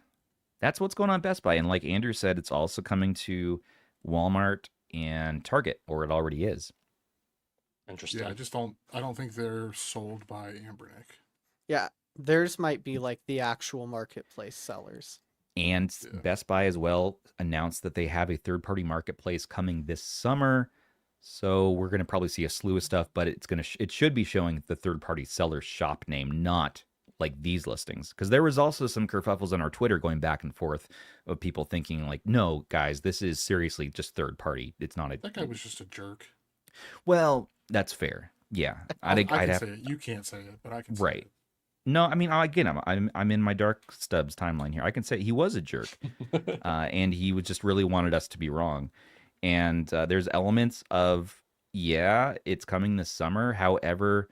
That's what's going on at Best Buy. And like Andrew said, it's also coming to Walmart and Target, or it already is. Interesting. Yeah, I don't think they're sold by Anbernic. Yeah, theirs might be like the actual marketplace sellers. And Best Buy as well announced that they have a third-party marketplace coming this summer. So we're going to probably see a slew of stuff, but it should be showing the third-party seller's shop name, not like these listings. Because there was also some kerfuffles on our Twitter going back and forth of people thinking like, no, guys, this is seriously just third-party. It's not a... That guy was just a jerk. Well, that's fair. Yeah. I can say it. You can't say it, but I can say it. No, I mean, again, I'm in my Dark Stubbs timeline here. I can say he was a jerk, and he just really wanted us to be wrong. And there's elements of, it's coming this summer. However,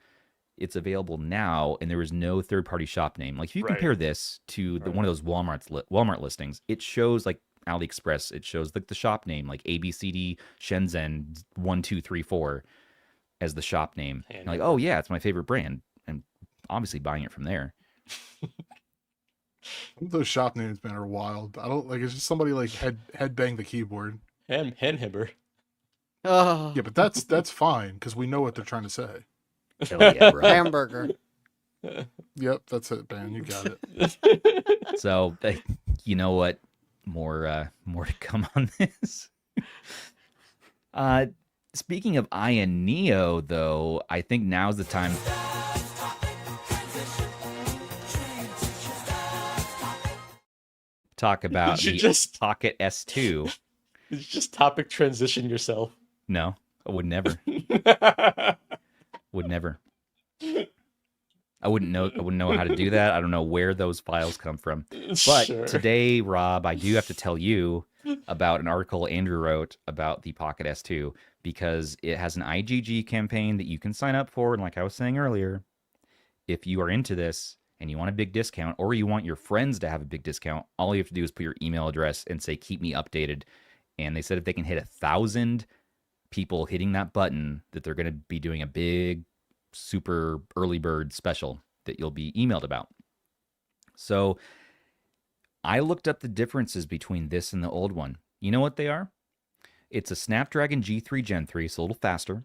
it's available now, and there is no third-party shop name. Like if you compare this to one of those Walmart listings, it shows like AliExpress. It shows like the shop name, like ABCD Shenzhen 1234 as the shop name. And like, oh yeah, it's my favorite brand. Obviously buying it from there. Those shop names, man, are wild. I don't like. It's just somebody like head bang the keyboard. Henhibber. Oh. Yeah, but that's fine because we know what they're trying to say. Hell yeah, bro. Hamburger. Yep, that's it, man. You got it. So, you know what? More to come on this. Speaking of AYANEO, though, I think now's the time. Talk about the Pocket S2. Did you just topic transition yourself? No, I would never. Would never. I wouldn't know how to do that. I don't know where those files come from. But today, Rob, I do have to tell you about an article Andrew wrote about the Pocket S2 because it has an IGG campaign that you can sign up for. And like I was saying earlier, if you are into this, and you want a big discount, or you want your friends to have a big discount, all you have to do is put your email address and say, keep me updated. And they said if they can hit 1,000 people hitting that button, that they're going to be doing a big, super early bird special that you'll be emailed about. So I looked up the differences between this and the old one. You know what they are? It's a Snapdragon G3 Gen 3, so a little faster,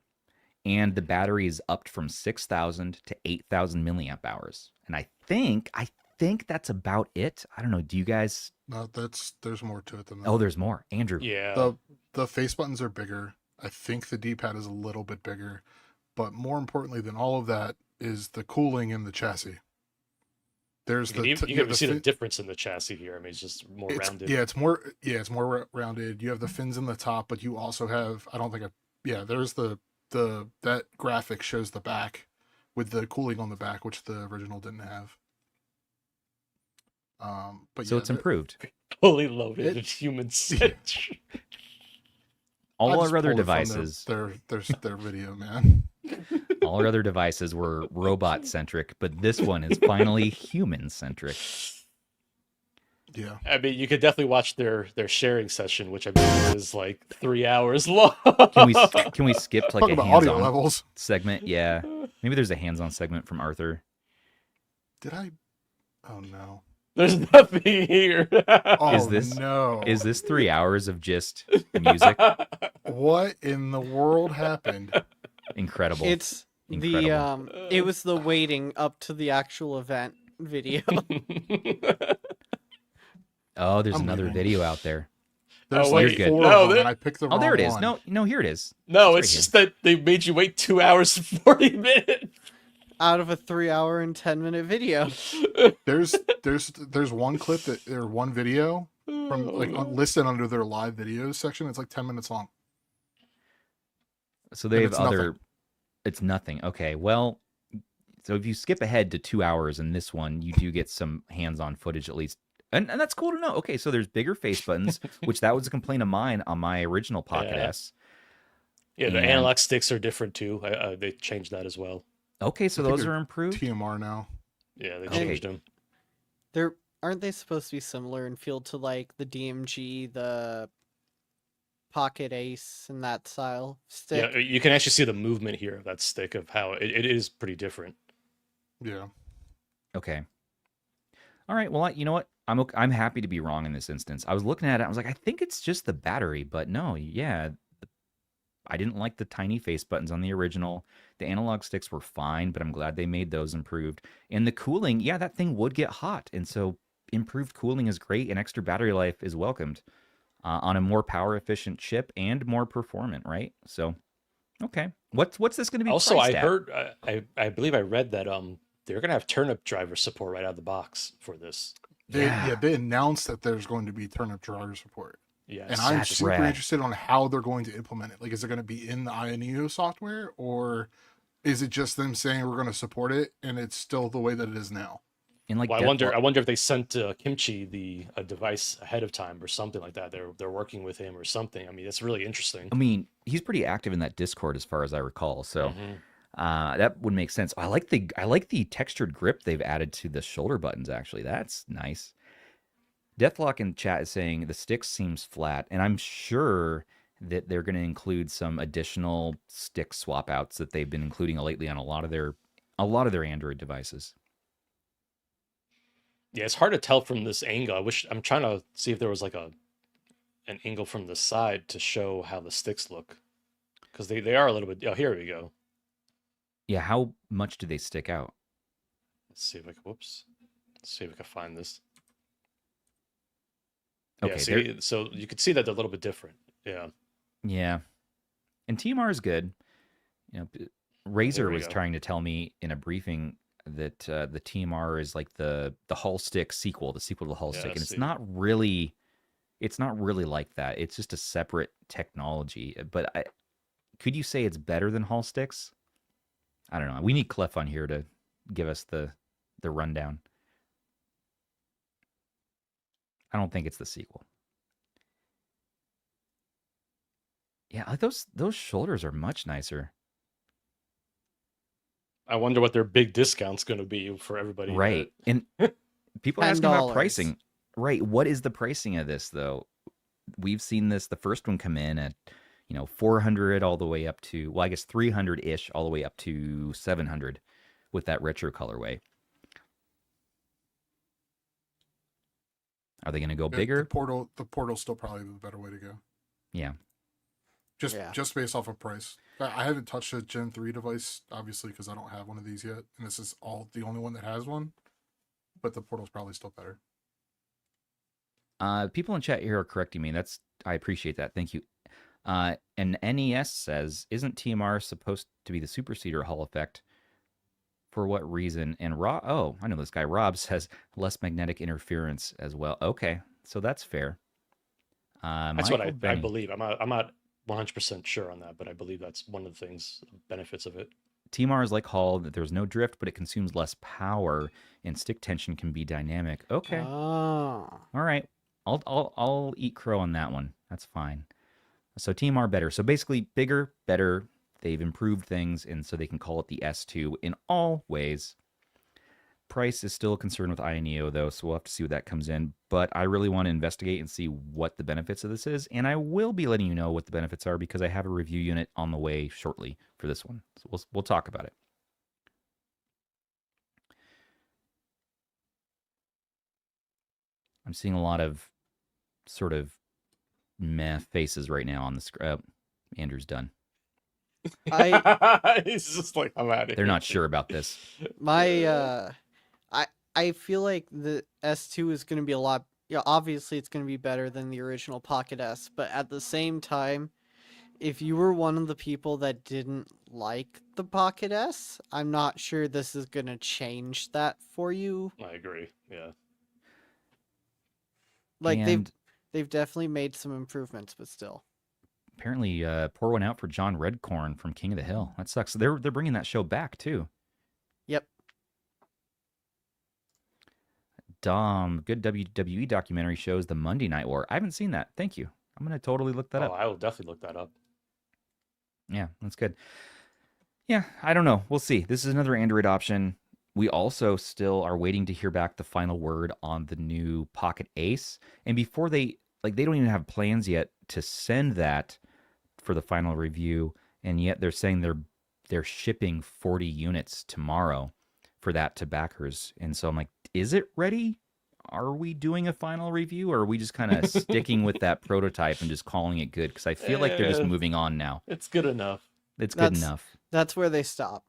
and the battery is upped from 6,000 to 8,000 milliamp hours. And I think that's about it. I don't know. Do you guys? No, there's more to it than that. Oh, there's more. Andrew. Yeah. The face buttons are bigger. I think the D-pad is a little bit bigger, but more importantly than all of that is the cooling in the chassis. There's you can see the difference in the chassis here. I mean, it's just more rounded. Yeah, it's more rounded. You have the fins in the top, but you also have, there's that graphic shows the back with the cooling on the back, which the original didn't have. But so it's improved. Fully loaded human centric. All our other devices, their video, man. All our other devices were robot centric, but this one is finally human centric. Yeah, I mean, you could definitely watch their sharing session, which I believe is like 3 hours long. Can we skip to like a hands-on levels segment? Yeah, maybe there's a hands-on segment from Arthur. Did I? Oh no. There's nothing here. Is this 3 hours of just music? What in the world happened? Incredible. It's Incredible. It was the waiting up to the actual event video. Oh, there's another video out there. There's wait, like 4 of them, and I picked the wrong there it is. one. No, here it is. No, it's just that they made you wait 2 hours and 40 minutes. Out of a 3 hour and 10-minute video. There's one clip or one video from listed under their live videos section. It's like 10 minutes long. So they have other. It's nothing. Okay, well, so if you skip ahead to 2 hours in this one, you do get some hands-on footage at least, and that's cool to know. Okay, so there's bigger face buttons, which that was a complaint of mine on my original Pocket S. Yeah, the analog sticks are different too. They changed that as well. Okay, so those are improved. TMR now. Yeah, they changed them. Aren't they supposed to be similar in feel to like the DMG, the Pocket Ace, and that style stick? Yeah, you can actually see the movement here of that stick of how it is pretty different. Yeah. Okay. All right. Well, you know what? I'm happy to be wrong in this instance. I was looking at it. I was like, I think it's just the battery, but no. Yeah. I didn't like the tiny face buttons on the original. The analog sticks were fine, but I'm glad they made those improved. And the cooling, yeah, that thing would get hot. And so improved cooling is great, and extra battery life is welcomed on a more power-efficient chip and more performant, right? So, okay. What's this going to be also, priced I at? heard, I believe I read that they're going to have turnip driver support right out of the box for this. They announced that there's going to be turnip driver support. Yeah, and I'm super interested on how they're going to implement it. Like, is it going to be in the AYANEO software, or is it just them saying we're going to support it and it's still the way that it is now? And like, I wonder if they sent Kimchi a device ahead of time or something like that. They're working with him or something. I mean, it's really interesting. I mean, he's pretty active in that Discord as far as I recall. So that would make sense. I like the textured grip they've added to the shoulder buttons. Actually, that's nice. Deathlock in chat is saying the stick seems flat, and I'm sure that they're going to include some additional stick swap outs that they've been including lately on a lot of their Android devices. Yeah, it's hard to tell from this angle. I'm trying to see if there was like an angle from the side to show how the sticks look, because they are a little bit. Oh, here we go. Yeah, how much do they stick out? Let's see if I can. Whoops. Let's see if I can find this. Okay, yeah, so you could see that they're a little bit different. Yeah. Yeah. And TMR is good. You know, Razer was trying to tell me in a briefing that the TMR is like the Hull Stick sequel, the sequel to the Hull Stick, and it's not really like that. It's just a separate technology. But could you say it's better than Hull Sticks? I don't know. We need Cliff on here to give us the rundown. I don't think it's the sequel. Yeah, like those shoulders are much nicer. I wonder what their big discount's going to be for everybody. Right. And people are asking about pricing. Right. What is the pricing of this, though? We've seen the first one come in at, $400 all the way up to, well, I guess 300-ish all the way up to $700 with that retro colorway. Are they going to go bigger? The portal's still probably the better way to go. Yeah. Just based off of price. I haven't touched a Gen 3 device, obviously, because I don't have one of these yet. And this is the only one that has one. But the portal's probably still better. People in chat here are correcting me. I appreciate that. Thank you. And NES says, isn't TMR supposed to be the superseder Hall effect? For what reason? And I know this guy. Rob says less magnetic interference as well. Okay, so that's fair. That's what I believe. I'm not 100% sure on that, but I believe that's one of the benefits of it. TMR is like Hall, that there's no drift, but it consumes less power, and stick tension can be dynamic. Okay. Oh. All right. I'll eat crow on that one. That's fine. So TMR better. So basically bigger, better. They've improved things, and so they can call it the S2 in all ways. Price is still a concern with AYANEO, though, so we'll have to see what that comes in. But I really want to investigate and see what the benefits of this is, and I will be letting you know what the benefits are because I have a review unit on the way shortly for this one. So we'll talk about it. I'm seeing a lot of sort of meh faces right now on the screen. Andrew's done. He's just like, I'm out of here. They're not sure about this. I feel like the S2 is going to be a lot. Obviously it's going to be better than the original Pocket S, but at the same time, if you were one of the people that didn't like the Pocket S, I'm not sure this is going to change that for you. I agree. Yeah. Like they've definitely made some improvements, but still. Apparently, pour one out for John Redcorn from King of the Hill. That sucks. They're bringing that show back too. Yep. Dom, good WWE documentary shows the Monday Night War. I haven't seen that. Thank you. I'm gonna totally look that up. I will definitely look that up. Yeah, that's good. Yeah, I don't know. We'll see. This is another Android option. We also still are waiting to hear back the final word on the new Pocket Ace. And before they don't even have plans yet to send that for the final review. And yet they're saying they're shipping 40 units tomorrow for that to backers. And so I'm like, is it ready? Are we doing a final review, or are we just kind of sticking with that prototype and just calling it good? Because I feel like they're just moving on now. It's good enough. It's good enough. That's where they stop.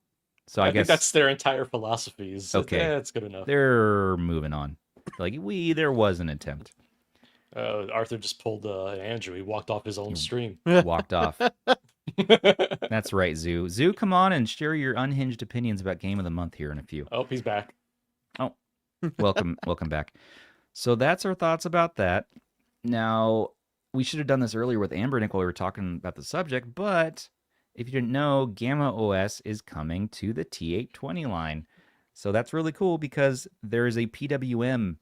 So I guess think that's their entire philosophy. Okay, it's good enough. They're moving on. Like there was an attempt. Arthur just pulled Andrew. He walked off his own stream. Walked off. That's right, Zoo. Zoo, come on and share your unhinged opinions about Game of the Month here in a few. Oh, he's back. Oh, welcome back. So that's our thoughts about that. Now, we should have done this earlier with Anbernic while we were talking about the subject, but if you didn't know, GammaOS is coming to the T820 line. So that's really cool because there is a PWM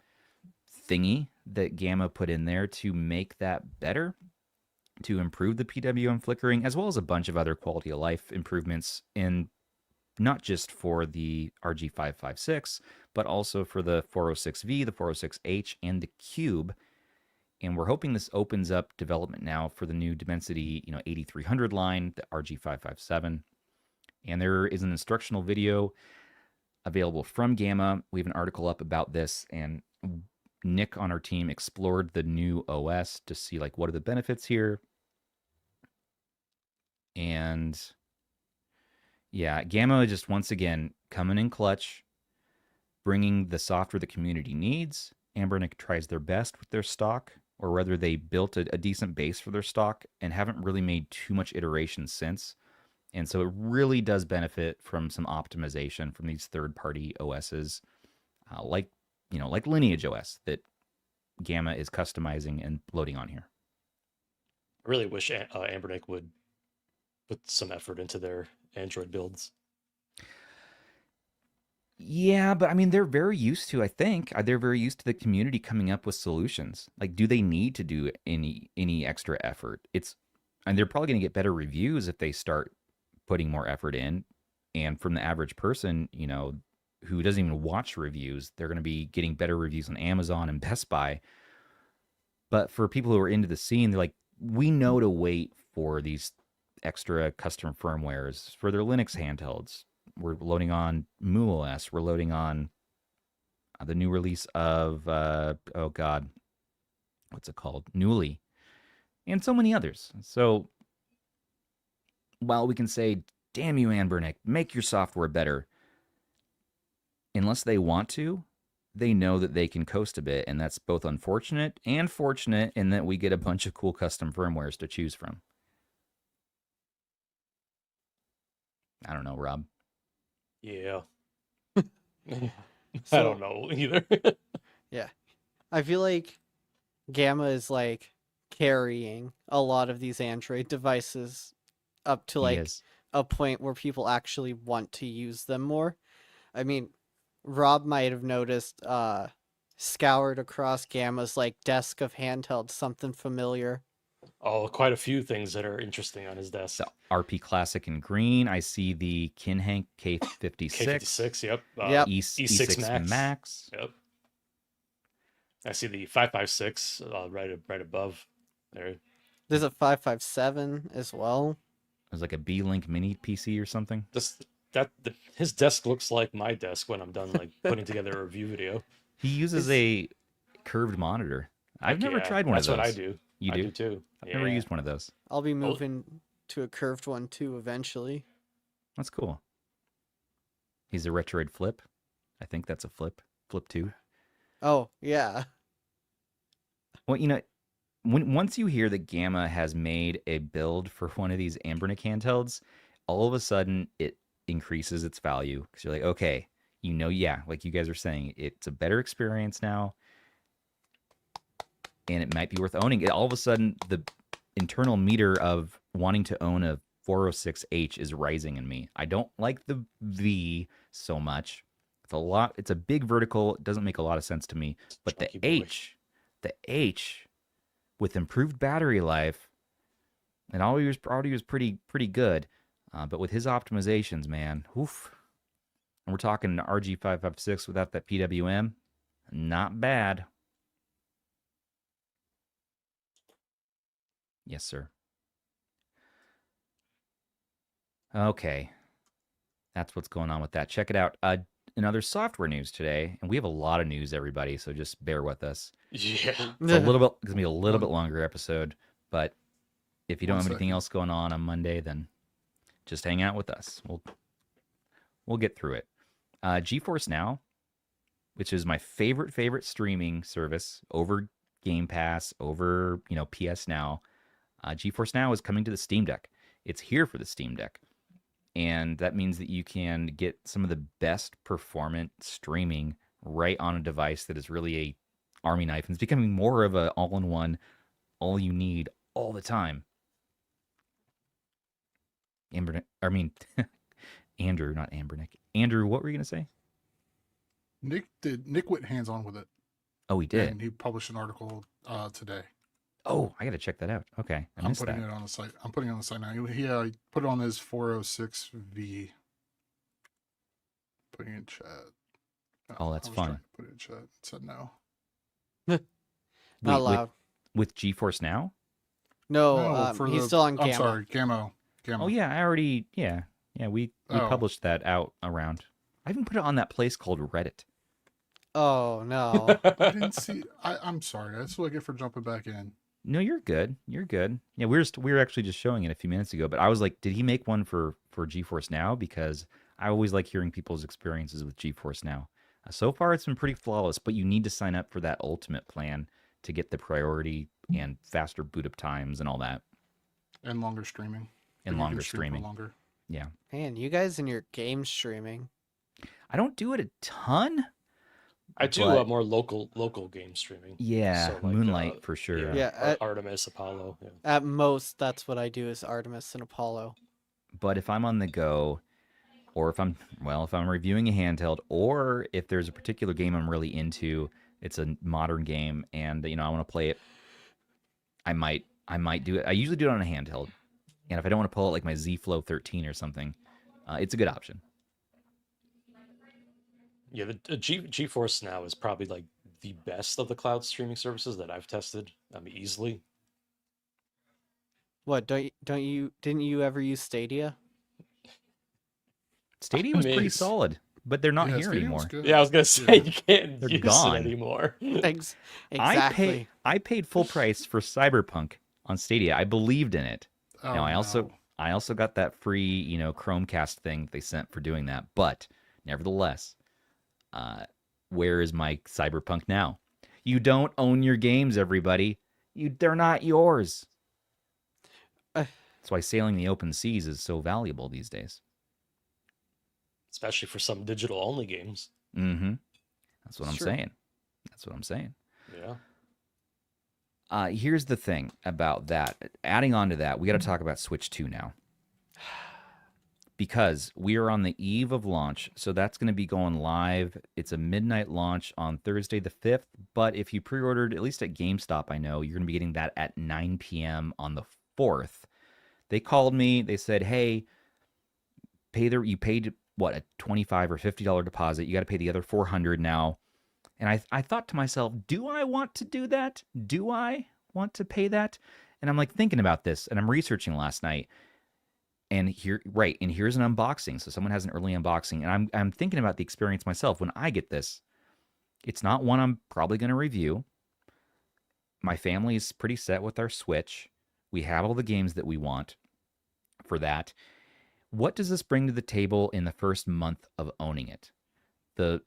thingy that Gamma put in there to make that better, to improve the PWM flickering, as well as a bunch of other quality of life improvements, in not just for the RG556, but also for the 406V, the 406H, and the Cube. And we're hoping this opens up development now for the new Dimensity 8300 line, the RG557. And there is an instructional video available from Gamma. We have an article up about this, and Nick on our team explored the new OS to see what are the benefits here. And yeah, Gamma just once again coming in clutch, bringing the software the community needs. Anbernic tries their best with their stock, or whether they built a decent base for their stock and haven't really made too much iteration since. And so it really does benefit from some optimization from these third-party OSs, like Lineage OS that Gamma is customizing and loading on here. I really wish Anbernic would put some effort into their Android builds. Yeah, but I mean, they're very used to the community coming up with solutions. Do they need to do any extra effort? And they're probably going to get better reviews if they start putting more effort in. And from the average person, who doesn't even watch reviews, they're going to be getting better reviews on Amazon and Best Buy. But for people who are into the scene, they're like, we know to wait for these extra custom firmwares for their Linux handhelds. We're loading on MuOS. We're loading on the new release of, what's it called? Newly, and so many others. So while we can say, damn you, Anbernic, make your software better, unless they want to, they know that they can coast a bit, and that's both unfortunate and fortunate in that we get a bunch of cool custom firmwares to choose from. I don't know, Rob. Yeah. I don't know either. Yeah. I feel like Gamma is like carrying a lot of these Android devices up to like a point where people actually want to use them more. I mean, Rob might have noticed scoured across Gamma's like desk of handhelds something familiar. Oh, quite a few things that are interesting on his desk. The RP Classic in green. I see the Kinhank K56. K56, yep. E6 Max. Yep. I see the 556 right above there. There's a 557 as well. There's like a B-Link mini PC or something. His desk looks like my desk when I'm done like putting together a review video. He uses a curved monitor. I've never tried one of those. That's what I do. You do? I do too. I've never used one of those. I'll be moving to a curved one too eventually. That's cool. He's a Retroid Flip. I think that's a Flip. Flip 2. Oh, yeah. Well, you know, once you hear that Gamma has made a build for one of these Anbernic handhelds, all of a sudden it increases its value. Because you're like, okay, you know, yeah, like you guys are saying, it's a better experience now. And it might be worth owning it. All of a sudden, the internal meter of wanting to own a 406H is rising in me. I don't like the V so much. It's a big vertical. It doesn't make a lot of sense to me. But the H, with improved battery life, and audio was pretty good. But with his optimizations, man, oof. And we're talking RG556 without that PWM, not bad. Yes, sir. Okay. That's what's going on with that. Check it out. Another software news today, and we have a lot of news, everybody, so just bear with us. Yeah. It's going to be a little bit longer episode, but if you don't have anything else going on Monday, then just hang out with us. We'll get through it. GeForce Now, which is my favorite streaming service over Game Pass, over, PS Now. GeForce Now is coming to the Steam Deck. It's here for the Steam Deck. And that means that you can get some of the best performant streaming right on a device that is really a army knife. And it's becoming more of a all-in-one, all you need, all the time. Andrew, not Anbernic. Andrew, what were you going to say? Nick went hands-on with it. Oh, he did? And he published an article today. Oh, I got to check that out. Okay. I'm putting it on the site. I'm putting it on the site now. He put it on his 406V. Putting it in chat. Oh, that's fun. Put it in chat. It said no. Not allowed. With GeForce Now? No, he's still on Gamma. I'm sorry, Gamma. Oh, yeah, we published that out around. I even put it on that place called Reddit. Oh, no. I didn't see. I'm sorry. That's what I get for jumping back in. No, you're good. You're good. Yeah, we were actually just showing it a few minutes ago, but I was like, did he make one for GeForce Now? Because I always like hearing people's experiences with GeForce Now. So far, it's been pretty flawless, but you need to sign up for that ultimate plan to get the priority and faster boot up times and all that. And longer streaming. And longer streaming. Longer. Yeah. Man, you guys and your game streaming. I don't do it a ton. I do more local game streaming. Yeah, so like, Moonlight for sure. Yeah, Artemis, Apollo. Yeah. At most, that's what I do is Artemis and Apollo. But if I'm on the go, or if I'm reviewing a handheld, or if there's a particular game I'm really into, it's a modern game, and I want to play it, I might do it. I usually do it on a handheld, and if I don't want to pull out like my Z Flow 13 or something, it's a good option. Yeah, the GeForce Now is probably like the best of the cloud streaming services that I've tested. Easily. What, didn't you ever use Stadia? Stadia was pretty solid. but they're not here anymore. Yeah, I was gonna say you can't use gone. it anymore. Exactly. I paid full price for Cyberpunk on Stadia. I believed in it. Oh, Now I also got that free, Chromecast thing they sent for doing that. But nevertheless, where is my Cyberpunk now? You don't own your games, everybody. They're not yours. That's why sailing the open seas is so valuable these days. Especially for some digital-only games. Mm-hmm. That's what I'm saying. That's what I'm saying. Yeah. Here's the thing about that. Adding on to that, we got to talk about Switch 2 now. Because we are on the eve of launch, so that's going to be going live. It's a midnight launch on Thursday the 5th, but if you pre-ordered, at least at GameStop, I know, you're going to be getting that at 9 p.m. on the 4th. They called me. They said, hey, you paid, what, a $25 or $50 deposit. You got to pay the other $400 now. And I thought to myself, do I want to do that? Do I want to pay that? And I'm like thinking about this, and I'm researching last night. And here's an unboxing. So someone has an early unboxing, and I'm thinking about the experience myself when I get this. It's not one I'm probably going to review. My family is pretty set with our Switch. We have all the games that we want for that. What does this bring to the table in the first month of owning it? The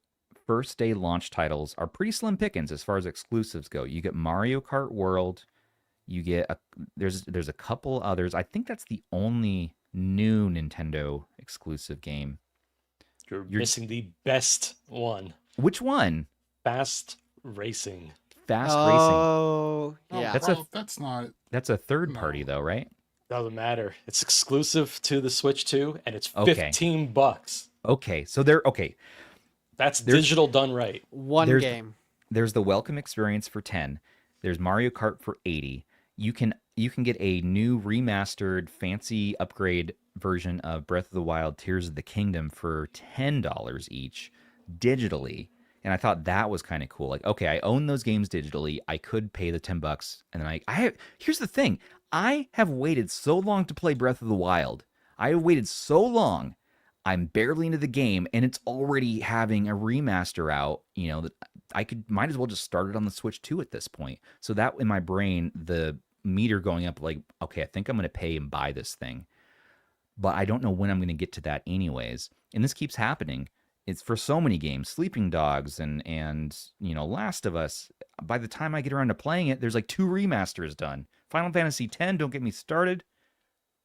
first day launch titles are pretty slim pickings as far as exclusives go. You get Mario Kart World. You get there's a couple others. I think that's the only new Nintendo exclusive game. You're missing the best one. Which one? Fast Racing. Oh, yeah. That's a third party though, right? Doesn't matter. It's exclusive to the Switch 2, and it's $15. Okay, so that's digital done right. One game. There's the Welcome Experience for 10. There's Mario Kart for 80. You can get a new remastered fancy upgrade version of Breath of the Wild Tears of the Kingdom for $10 each digitally. And I thought that was kind of cool. Like, okay, I own those games digitally. I could pay the $10, and then here's the thing. I have waited so long to play Breath of the Wild. I have waited so long. I'm barely into the game, and it's already having a remaster out, that I might as well just start it on the Switch 2 at this point. So that in my brain, the meter going up, like, okay, I think I'm going to pay and buy this thing. But I don't know when I'm going to get to that anyways. And this keeps happening. It's for so many games, Sleeping Dogs and Last of Us. By the time I get around to playing it, there's like 2 remasters done. Final Fantasy X, don't get me started.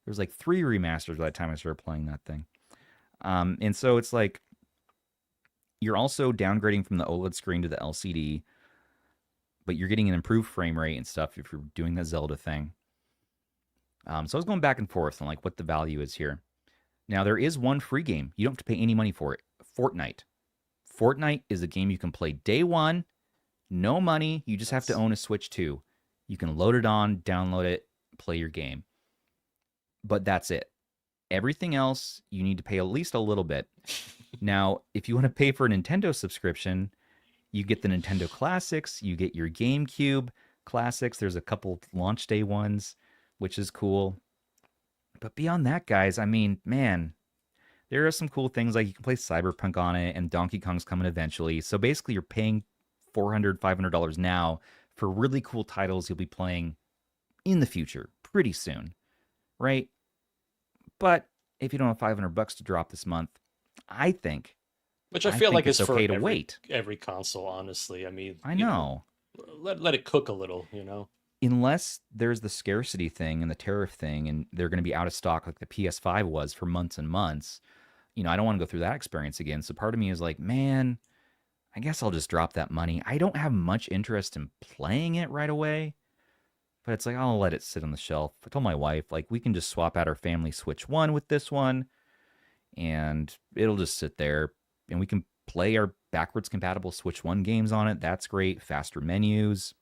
There's like 3 remasters by the time I started playing that thing. And so it's like you're also downgrading from the OLED screen to the LCD, but you're getting an improved frame rate and stuff if you're doing the Zelda thing. So I was going back and forth on like what the value is here. Now there is one free game. You don't have to pay any money for it. Fortnite. Fortnite is a game you can play day one, no money. You just have to own a Switch 2. You can load it on, download it, play your game. But that's it. Everything else, you need to pay at least a little bit. Now, if you want to pay for a Nintendo subscription, you get the Nintendo Classics, you get your GameCube Classics. There's a couple launch day ones, which is cool. But beyond that, guys, I mean, man, there are some cool things like you can play Cyberpunk on it, and Donkey Kong's coming eventually. So basically, you're paying $400, $500 now for really cool titles you'll be playing in the future, pretty soon, right? But if you don't have $500 to drop this month, I think, which I feel like it's is okay for to wait. Every console, honestly. I mean, I know. Let it cook a little, Unless there's the scarcity thing and the tariff thing, and they're going to be out of stock like the PS5 was for months and months. I don't want to go through that experience again. So part of me is like, man, I guess I'll just drop that money. I don't have much interest in playing it right away. But it's like, I'll let it sit on the shelf. I told my wife, like, we can just swap out our family Switch 1 with this one, and it'll just sit there, and we can play our backwards compatible Switch 1 games on it. That's great. Faster menus.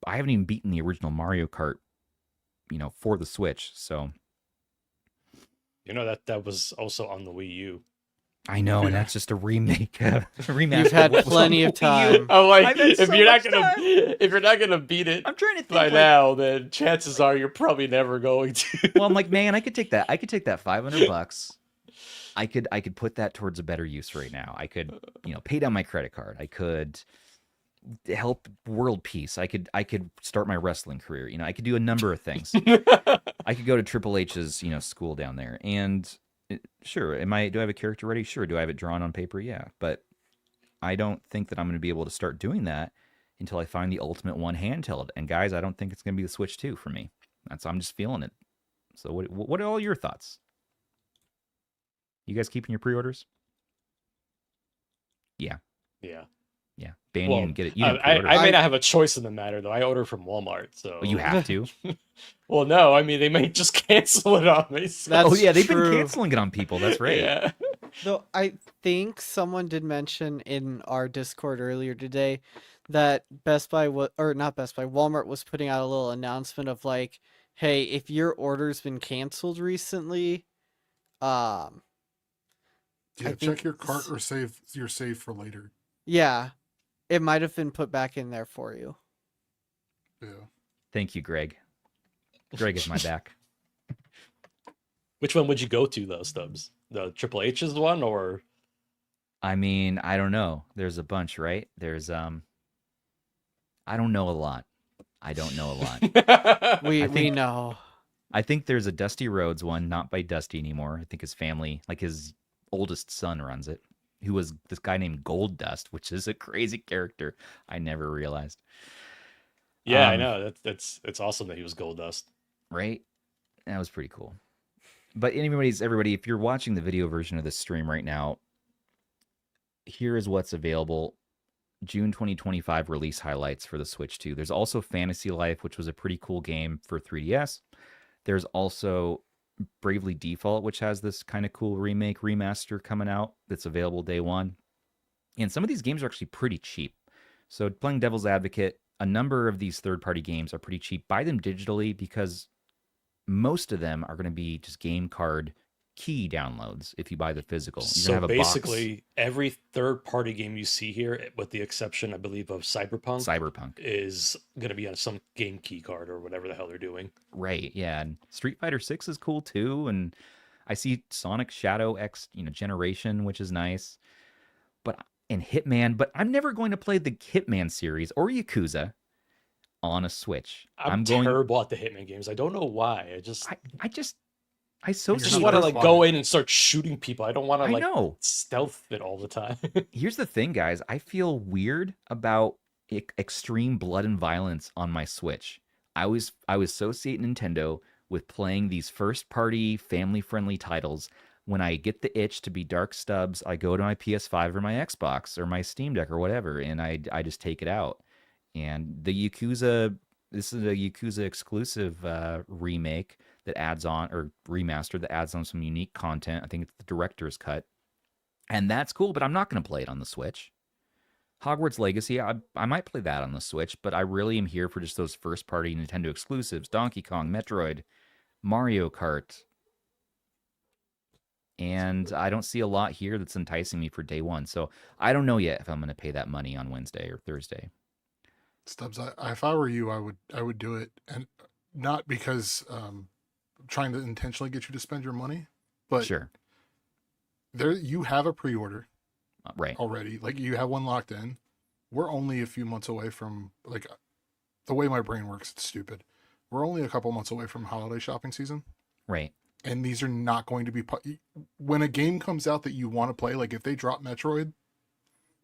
I haven't even beaten the original Mario Kart, for the Switch, so. That was also on the Wii U. I know, and that's just a remake. Remaster. You've had plenty of time. I'm like, if you're not gonna beat it, I'm trying to think by now, then chances are you're probably never going to. Well, I'm like, man, I could take that $500. I could put that towards a better use right now. I could, pay down my credit card. I could help world peace. I could start my wrestling career. I could do a number of things. I could go to Triple H's, school down there. And sure, do I have a character ready? Sure. Do I have it drawn on paper? Yeah. But I don't think that I'm going to be able to start doing that until I find the ultimate one handheld. And guys, I don't think it's going to be the Switch 2 for me. I'm just feeling it. So what are all your thoughts? You guys keeping your pre-orders? Yeah. Yeah. Yeah. Dan, you didn't get it. I may not have a choice in the matter, though. I order from Walmart, so... Well, you have to? Well, no. I mean, they may just cancel it on me. So. They've been canceling it on people. That's right. Yeah. Though I think someone did mention in our Discord earlier today that Walmart was putting out a little announcement of like, hey, if your order's been canceled recently, check your cart or save your save for later. Yeah, it might have been put back in there for you. Yeah. Thank you, Greg. Greg is my back. Which one would you go to, though, Stubbs? The Triple H's one, or? I mean, I don't know. There's a bunch, right? There's I don't know a lot. We know. I think there's a Dusty Rhodes one, not by Dusty anymore. I think his family, like his oldest son, runs it. Who was this guy named Gold Dust, which is a crazy character. I never realized. Yeah, I know. It's awesome that he was Gold Dust. Right? That was pretty cool. But everybody, if you're watching the video version of this stream right now, here is what's available. June 2025 release highlights for the Switch 2. There's also Fantasy Life, which was a pretty cool game for 3DS. There's also Bravely Default, which has this kind of cool remaster coming out that's available day one. And some of these games are actually pretty cheap. So playing devil's advocate, a number of these third-party games are pretty cheap. Buy them digitally because most of them are going to be just game card key downloads if you buy the physical. So basically, every third-party game you see here, with the exception, I believe, of Cyberpunk, is going to be on some game key card or whatever the hell they're doing. Right, yeah. And Street Fighter 6 is cool, too. And I see Sonic Shadow X, Generation, which is nice. And Hitman, but I'm never going to play the Hitman series or Yakuza on a Switch. I'm terrible at the Hitman games. I don't know why. I just want to go in and start shooting people. I don't want to stealth it all the time. Here's the thing, guys. I feel weird about extreme blood and violence on my Switch. I associate Nintendo with playing these first-party, family-friendly titles. When I get the itch to be Dark Stubbs, I go to my PS5 or my Xbox or my Steam Deck or whatever, and I just take it out. And the Yakuza, this is a Yakuza exclusive remake that adds on, or remaster that adds on some unique content. I think it's the director's cut. And that's cool, but I'm not going to play it on the Switch. Hogwarts Legacy, I might play that on the Switch, but I really am here for just those first-party Nintendo exclusives. Donkey Kong, Metroid, Mario Kart. And I don't see a lot here that's enticing me for day one. So I don't know yet if I'm going to pay that money on Wednesday or Thursday. Stubbs, if I were you, I would do it. And not because trying to intentionally get you to spend your money, but sure, you have a pre-order right already. Like you have one locked in. We're only a few months away from, like, the way my brain works, it's stupid. We're only a couple months away from holiday shopping season. Right. And these are not going to be, when a game comes out that you want to play, like if they drop Metroid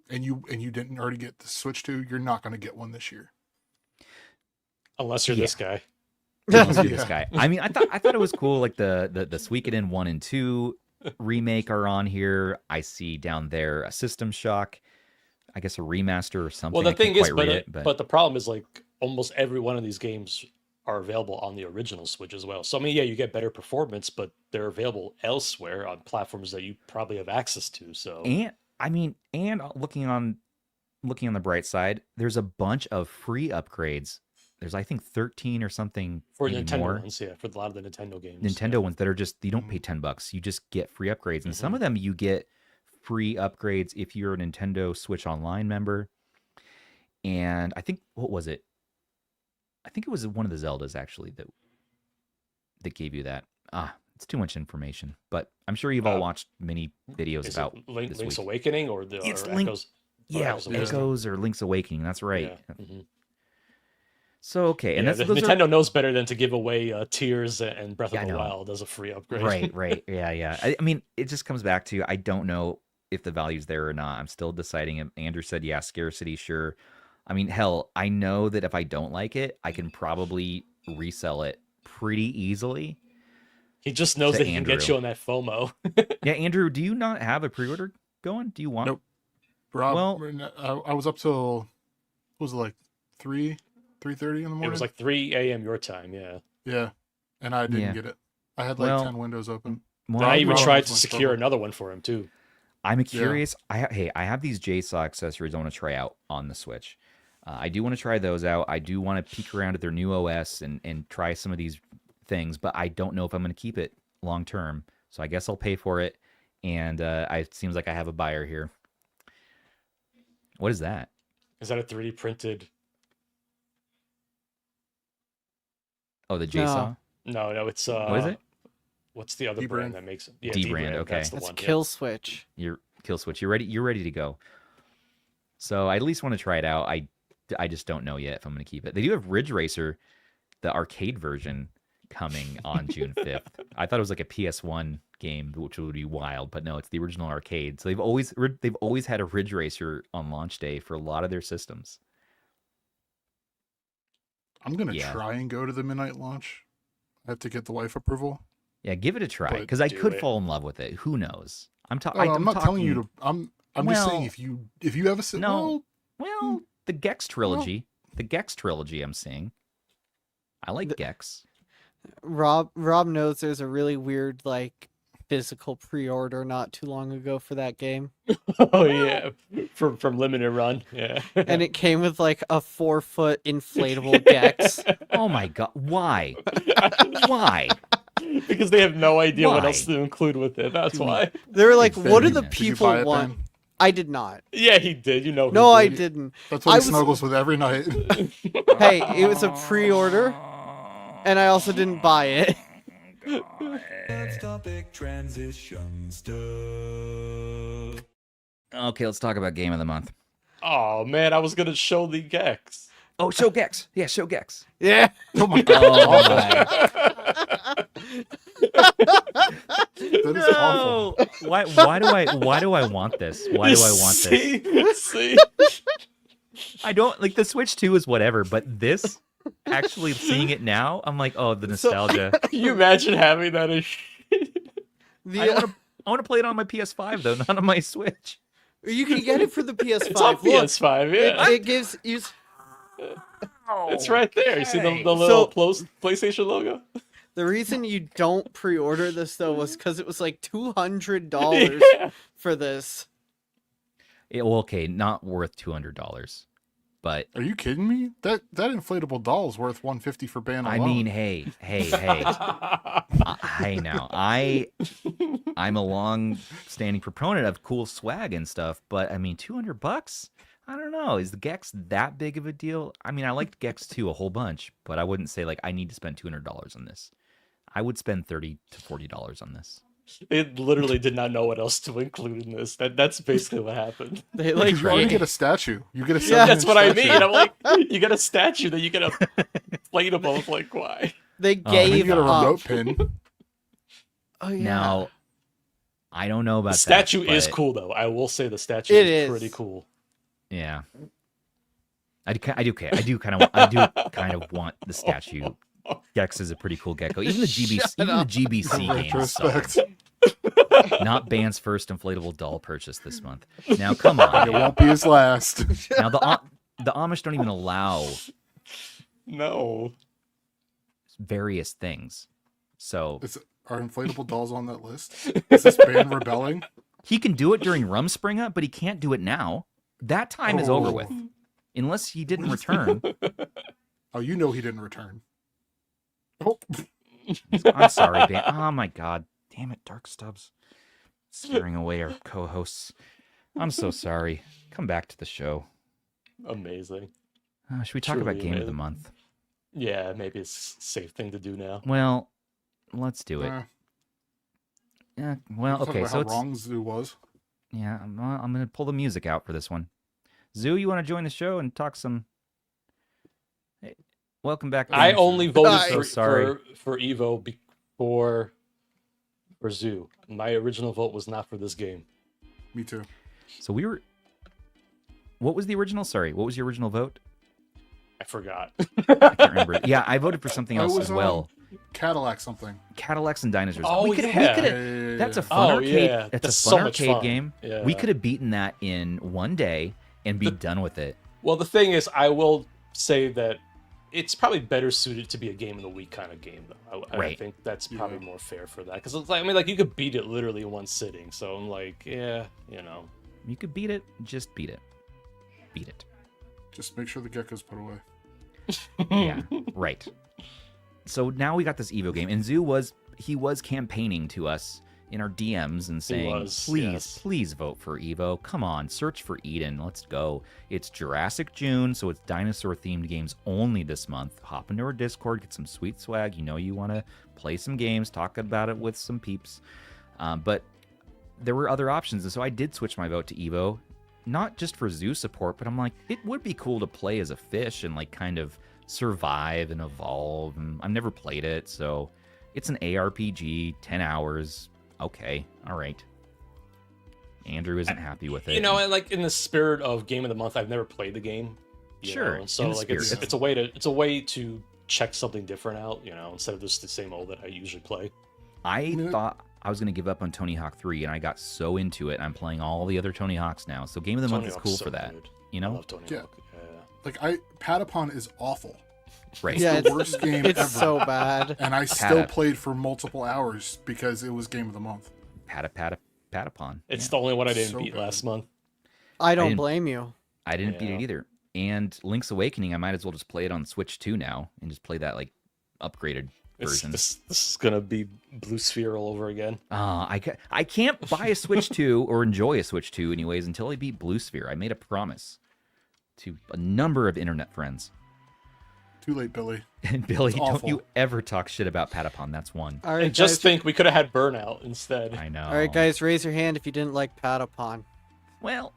and you didn't already get the Switch 2, you're not going to get one this year. Unless you're this guy. Unless you're this guy. I mean, I thought it was cool. Like the Suikoden 1 and 2 remake are on here. I see down there a System Shock, I guess a remaster or something. Well, the thing is, but the problem is, like, almost every one of these games are available on the original Switch as well. So I mean, yeah, you get better performance, but they're available elsewhere on platforms that you probably have access to. So and looking on the bright side, there's a bunch of free upgrades. There's, I think, 13 or something for Nintendo ones, yeah, for a lot of the Nintendo games. Nintendo ones that are just, you don't pay $10. You just get free upgrades. And some of them you get free upgrades if you're a Nintendo Switch Online member. And I think, what was it? I think it was one of the Zeldas, actually, that gave you that. It's too much information, but I'm sure you've all watched many videos about Link's Awakening or the it's Echoes. Yeah, Echoes or Link's Awakening. That's right. Yeah. Mm-hmm. So okay, and Nintendo knows better than to give away Tears and Breath of the Wild as a free upgrade. Right. Yeah. I mean, it just comes back to I don't know if the value's there or not. I'm still deciding. Andrew said, yeah, scarcity, sure. I mean, hell, I know that if I don't like it, I can probably resell it pretty easily. He just knows that he can get you on that FOMO. Yeah, Andrew, do you not have a pre-order going? Do you want? Nope. Rob, I was up till, what was it, like 3:30 in the morning? It was like 3 a.m. your time, yeah. Yeah, and I didn't get it. I had like 10 windows open. Well, I even tried to secure another one for him too. I'm curious. I have these JSAUX accessories I want to try out on the Switch. I do want to try those out. I do want to peek around at their new OS and try some of these things, but I don't know if I'm going to keep it long term. So I guess I'll pay for it. And it seems like I have a buyer here. What is that? Is that a 3D printed? Oh, the JSAW? No, it's what is it? What's the other brand that makes it? Yeah, D-brand. Okay, that's the one. Kill Switch. Kill Switch. You're ready. You're ready to go. So I at least want to try it out. I just don't know yet if I'm going to keep it. They do have Ridge Racer, the arcade version, coming on June 5th. I thought it was like a PS1 game, which would be wild, but no, it's the original arcade. So they've always had a Ridge Racer on launch day for a lot of their systems. I'm going to try and go to the midnight launch. I have to get the wife approval. Yeah, give it a try, because I could fall in love with it. Who knows? I'm not telling you to. I'm just saying if you have a the Gex trilogy, I'm seeing. I like Gex. Rob knows there's a really weird physical pre-order not too long ago for that game. Oh yeah, from Limited Run, yeah. And it came with a 4-foot inflatable Gex. Oh my god, why? Why? Because they have no idea what else to include with it. That's why. They were like, "What do the people want?" Ben? I did not. Yeah, he did. No, I didn't. That's what he snuggles with every night. Hey, it was a pre-order, and I also didn't buy it. Okay, let's talk about Game of the Month. Oh man, I was gonna show the Gex. Oh, show Gex. Yeah, show Gex. Yeah. Oh my god. Oh my. That is awful. Why do I want this? Why do I want this? See? I don't like the Switch 2 is whatever, but this actually seeing it now, I'm like, oh, the nostalgia. Can you imagine having that as I want to play it on my PS5 though, not on my Switch. You can get it for the PS5. It's on PS5, yeah. It gives you. It's right there. You see the little PlayStation logo? The reason you don't pre-order this though was because it was like $200 for this. Okay, not worth $200, but are you kidding me? That inflatable doll is worth $150 for ban alone. I mean, hey, now I'm a long-standing proponent of cool swag and stuff, but I mean, $200. I don't know. Is the Gex that big of a deal? I mean, I liked Gex 2 a whole bunch, but I wouldn't say I need to spend $200 on this. I would spend $30 to $40 on this. It literally did not know what else to include in this. That's basically what happened. They you already get a statue. You get a that's what statue. I mean. I'm like, you get a statue, then you get a inflatable. Like, why? They gave you get a remote pin. Oh yeah. Now, I don't know about the statue that, is cool though. I will say the statue is pretty cool. Yeah. I do kind of want the statue. Gex is a pretty cool gecko. Even the GBC games suck. Not Band's first inflatable doll purchase this month. Now, come on. It won't be his last. Now, the Amish don't even allow various things. So are inflatable dolls on that list? Is this Band rebelling? He can do it during Rumspringa, but he can't do it now. That time is over with. Unless he didn't return. Oh, you know he didn't return. Oh. I'm sorry, Ben. Oh my god. Damn it, Dark Stubbs. Scaring away our co-hosts. I'm so sorry. Come back to the show. Amazing. Should we talk about Game of the Month? Yeah, maybe it's a safe thing to do now. Well, let's do it. Yeah, well, okay, so how wrong Zoo was. Yeah, I'm going to pull the music out for this one. Zoo, you want to join the show and talk some... Hey, welcome back. I only voted for Evo for Zoo. My original vote was not for this game. Me too. So we were... What was the original? Sorry, what was your original vote? I forgot. I can't remember. Yeah, I voted for something else as well. Cadillac something. Cadillacs and Dinosaurs. Oh, That's a fun arcade. Yeah. That's a so fun much arcade fun. game. Yeah. We could have beaten that in one day and be done with it. Well, the thing is, I will say that it's probably better suited to be a game of the week kind of game, though. I think that's probably more fair for that, because it's like, I mean, like, you could beat it literally in one sitting. So I'm like, yeah, you know, you could beat it. Just beat it. Beat it. Just make sure the gecko's put away. Yeah, right. So now we got this Evo game, and Zoo was campaigning to us in our DMs and saying, please vote for Evo. Come on, search for Eden. Let's go. It's Jurassic June, so it's dinosaur-themed games only this month. Hop into our Discord, get some sweet swag. You know you want to play some games, talk about it with some peeps. But there were other options, and so I did switch my vote to Evo. Not just for Zoo support, but I'm like, it would be cool to play as a fish and like kind of survive and evolve. And I've never played it, so it's an ARPG, 10 hours. Okay, all right. Andrew isn't happy with it. You know, like in the spirit of Game of the Month, I've never played the game. Sure. So like it's a way to check something different out. You know, instead of just the same old that I usually play. I thought I was going to give up on Tony Hawk 3, and I got so into it. I'm playing all the other Tony Hawks now. So Game of the Month is cool for that. Good. You know? I love Tony Hawk. Yeah. Like, Patapon is awful. Right. Yeah, it's the worst game it's ever. so bad. And I still played for multiple hours because it was Game of the Month. Patapon. It's the only one I didn't beat last month. I don't blame you. I didn't beat it either. And Link's Awakening, I might as well just play it on Switch 2 now and just play that like upgraded version. This is gonna be Blue Sphere all over again. I can't buy a Switch 2 or enjoy a Switch 2 anyways until I beat Blue Sphere. I made a promise to a number of internet friends. Too late, Billy. And Billy, don't you ever talk shit about Patapon. That's one. All right, and just think, we could have had Burnout instead. I know. All right, guys, raise your hand if you didn't like Patapon. Well,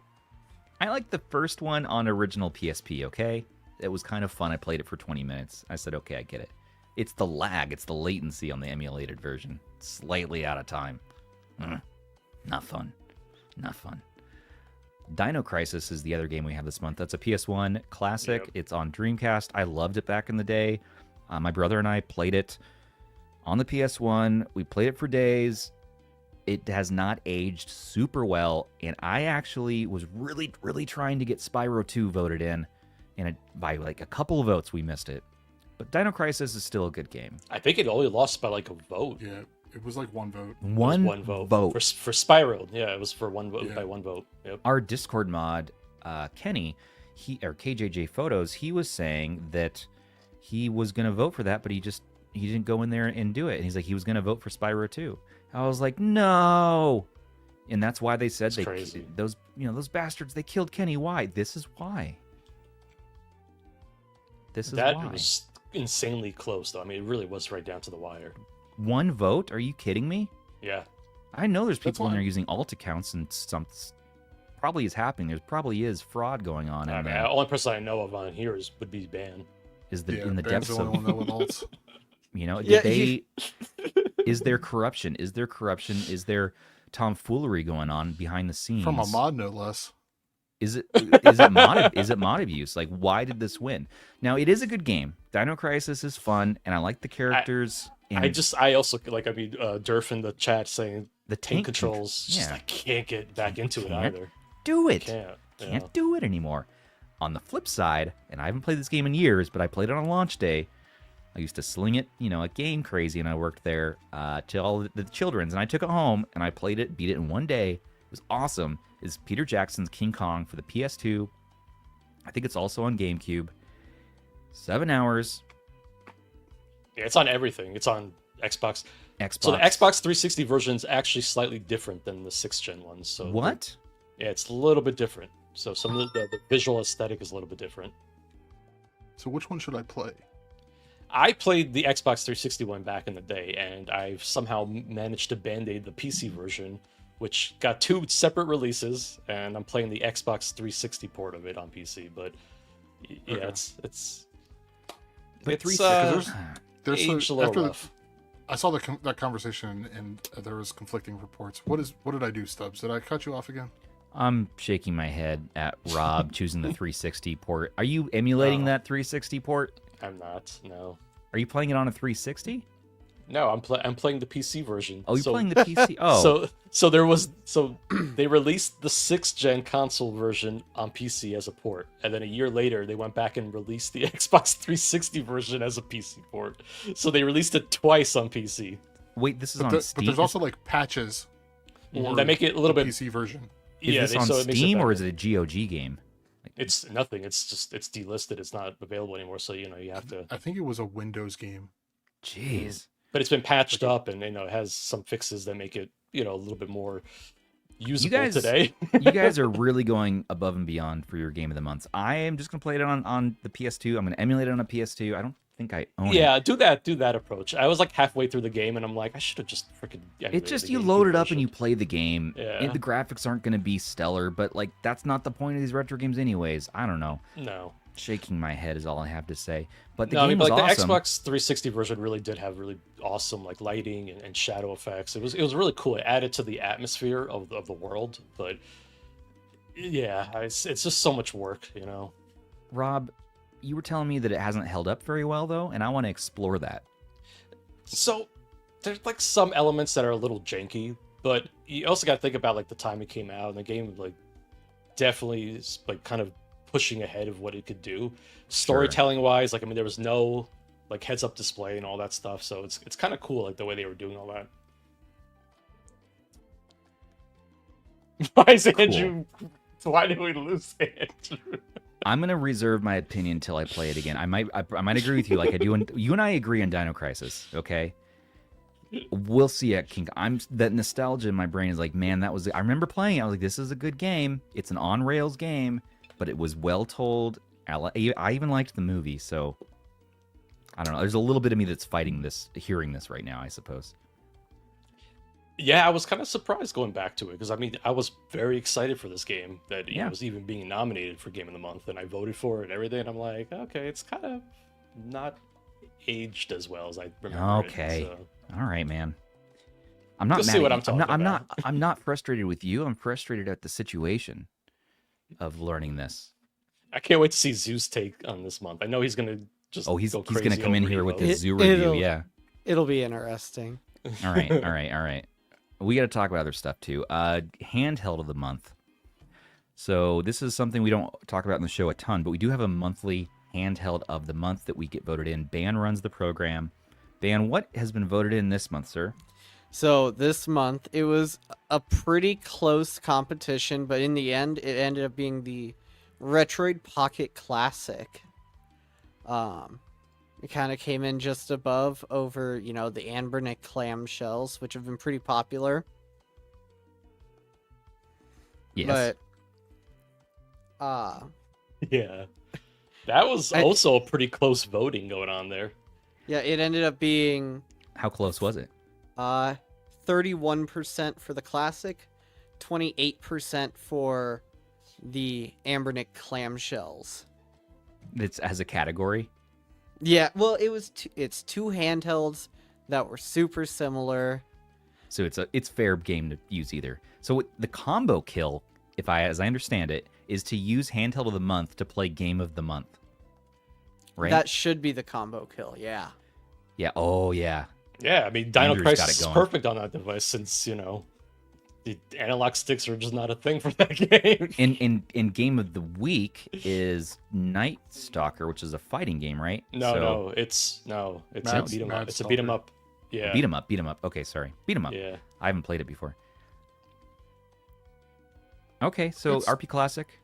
I liked the first one on original PSP, okay? It was kind of fun. I played it for 20 minutes. I said, okay, I get it. It's the lag. It's the latency on the emulated version. Slightly out of time. Not fun. Not fun. Dino Crisis is the other game we have this month. That's a PS1 classic. Yep. It's on Dreamcast. I loved it back in the day. My brother and I played it on the PS1. We played it for days. It has not aged super well, and I actually was really, really trying to get Spyro 2 voted in, and by like a couple of votes, we missed it. But Dino Crisis is still a good game. I think it only lost by like a vote. Yeah. It was like one vote. One vote. For Spyro. Yeah, it was for one vote by one vote. Yep. Our Discord mod, Kenny, KJJ Photos, he was saying that he was going to vote for that, but he didn't go in there and do it. And he's like, he was going to vote for Spyro 2. I was like, no. And that's why they said those bastards, they killed Kenny. Why? This is why. That was insanely close, though. I mean, it really was right down to the wire. One vote? Are you kidding me? Yeah. I know there's people in there using alt accounts and probably is happening. There probably is fraud going on. The only person I know of on here would be Ban. In the depths of alts. You know, is there corruption? Is there tomfoolery going on behind the scenes? From a mod, no less. Is it mod abuse? Like, why did this win? Now, it is a good game. Dino Crisis is fun, and I like the characters. I also like. I mean, Durf in the chat saying the tank controls. I can't get back into it either. Do it. Can't do it anymore. On the flip side, and I haven't played this game in years, but I played it on launch day. I used to sling it, at Game Crazy, and I worked there to all the children's, and I took it home and I played it, beat it in one day. It was awesome. It's Peter Jackson's King Kong for the PS2. I think it's also on GameCube. 7 hours. Yeah, it's on everything. It's on Xbox. So the Xbox 360 version is actually slightly different than the 6th gen one. So what? Yeah, it's a little bit different. So some of the visual aesthetic is a little bit different. So which one should I play? I played the Xbox 360 one back in the day, and I've somehow managed to band-aid the PC version, which got 2 separate releases, and I'm playing the Xbox 360 port of it on PC. But yeah, okay. it's there's aged a little rough. I saw that conversation, and there was conflicting reports. What did I do, Stubbs? Did I cut you off again? I'm shaking my head at Rob choosing the 360 port. Are you emulating that 360 port? I'm not. No. Are you playing it on a 360? No, I'm playing the PC version. Oh, you're playing the PC. Oh, so they released the 6th gen console version on PC as a port, and then a year later they went back and released the Xbox 360 version as a PC port. So they released it twice on PC. Wait, this is on Steam. But there's also like patches that make it a little bit PC version. Is this on Steam or is it a GOG game? It's nothing. It's delisted. It's not available anymore. So you have to. I think it was a Windows game. Jeez. But it's been patched up, and it has some fixes that make it a little bit more usable today. You guys are really going above and beyond for your game of the month. I am just gonna play it on the PS2. I'm gonna emulate it on a PS2. I don't think I own it. Yeah, do that approach. I was like halfway through the game, and I'm like, I should have just freaking. It's just you load it up and you play the game. Yeah. The graphics aren't gonna be stellar, but like that's not the point of these retro games, anyways. I don't know. No. Shaking my head is all I have to say. But the game was awesome. The Xbox 360 version really did have really awesome like lighting and shadow effects. It was really cool. It added to the atmosphere of the world. But yeah, it's just so much work, Rob, you were telling me that it hasn't held up very well though, and I want to explore that. So there's like some elements that are a little janky, but you also got to think about like the time it came out, and the game like definitely is like kind of pushing ahead of what it could do storytelling wise. Like there was no like heads up display and all that stuff, so it's kind of cool like the way they were doing all that. Why is Andrew? Why did we lose Andrew? I'm gonna reserve my opinion until I play it again. I might agree with you like I do. You and I agree on Dino Crisis. Okay, we'll see at King. That nostalgia in my brain is like, man, that was. I remember playing it. I was like, this is a good game. It's an on rails game, but it was well told. I even liked the movie, so I don't know. There's a little bit of me that's fighting this, hearing this right now, I suppose. Yeah, I was kind of surprised going back to it because I was very excited for this game that was even being nominated for Game of the Month, and I voted for it and everything. And I'm like, okay, it's kind of not aged as well as I remember. Okay, so. All right, man. I'm not mad. See what I'm talking about. I'm not frustrated with you. I'm frustrated at the situation of learning this. I can't wait to see Zoo's take on this month. I know he's gonna just he's gonna come in here with his Zoo review. Yeah, it'll be interesting. All right. We got to talk about other stuff too. Handheld of the month. So this is something we don't talk about in the show a ton, but we do have a monthly handheld of the month that we get voted in. Ban runs the program. Ban, what has been voted in this month, sir? So this month it was a pretty close competition, but in the end it ended up being the Retroid Pocket Classic. It kind of came in just above over, the Anbernic clamshells, which have been pretty popular. Yes. But, yeah. That was also a pretty close voting going on there. Yeah, it ended up being... How close was it? 31% for the Classic, 28% for the Anbernic clamshells. It's as a category? Yeah, well, it's two handhelds that were super similar. So it's fair game to use either. So the combo kill, as I understand it, is to use handheld of the month to play game of the month. Right? That should be the combo kill, yeah. Yeah, oh yeah. Yeah, Dino Crisis is perfect on that device since, the analog sticks are just not a thing for that game. In game of the week is Night Stalker, which is a fighting game, right? No, it's a beat 'em up. It's a beat 'em up. Yeah. Beat 'em up. Okay, sorry. Beat 'em up. Yeah. I haven't played it before. Okay, so RP Classic.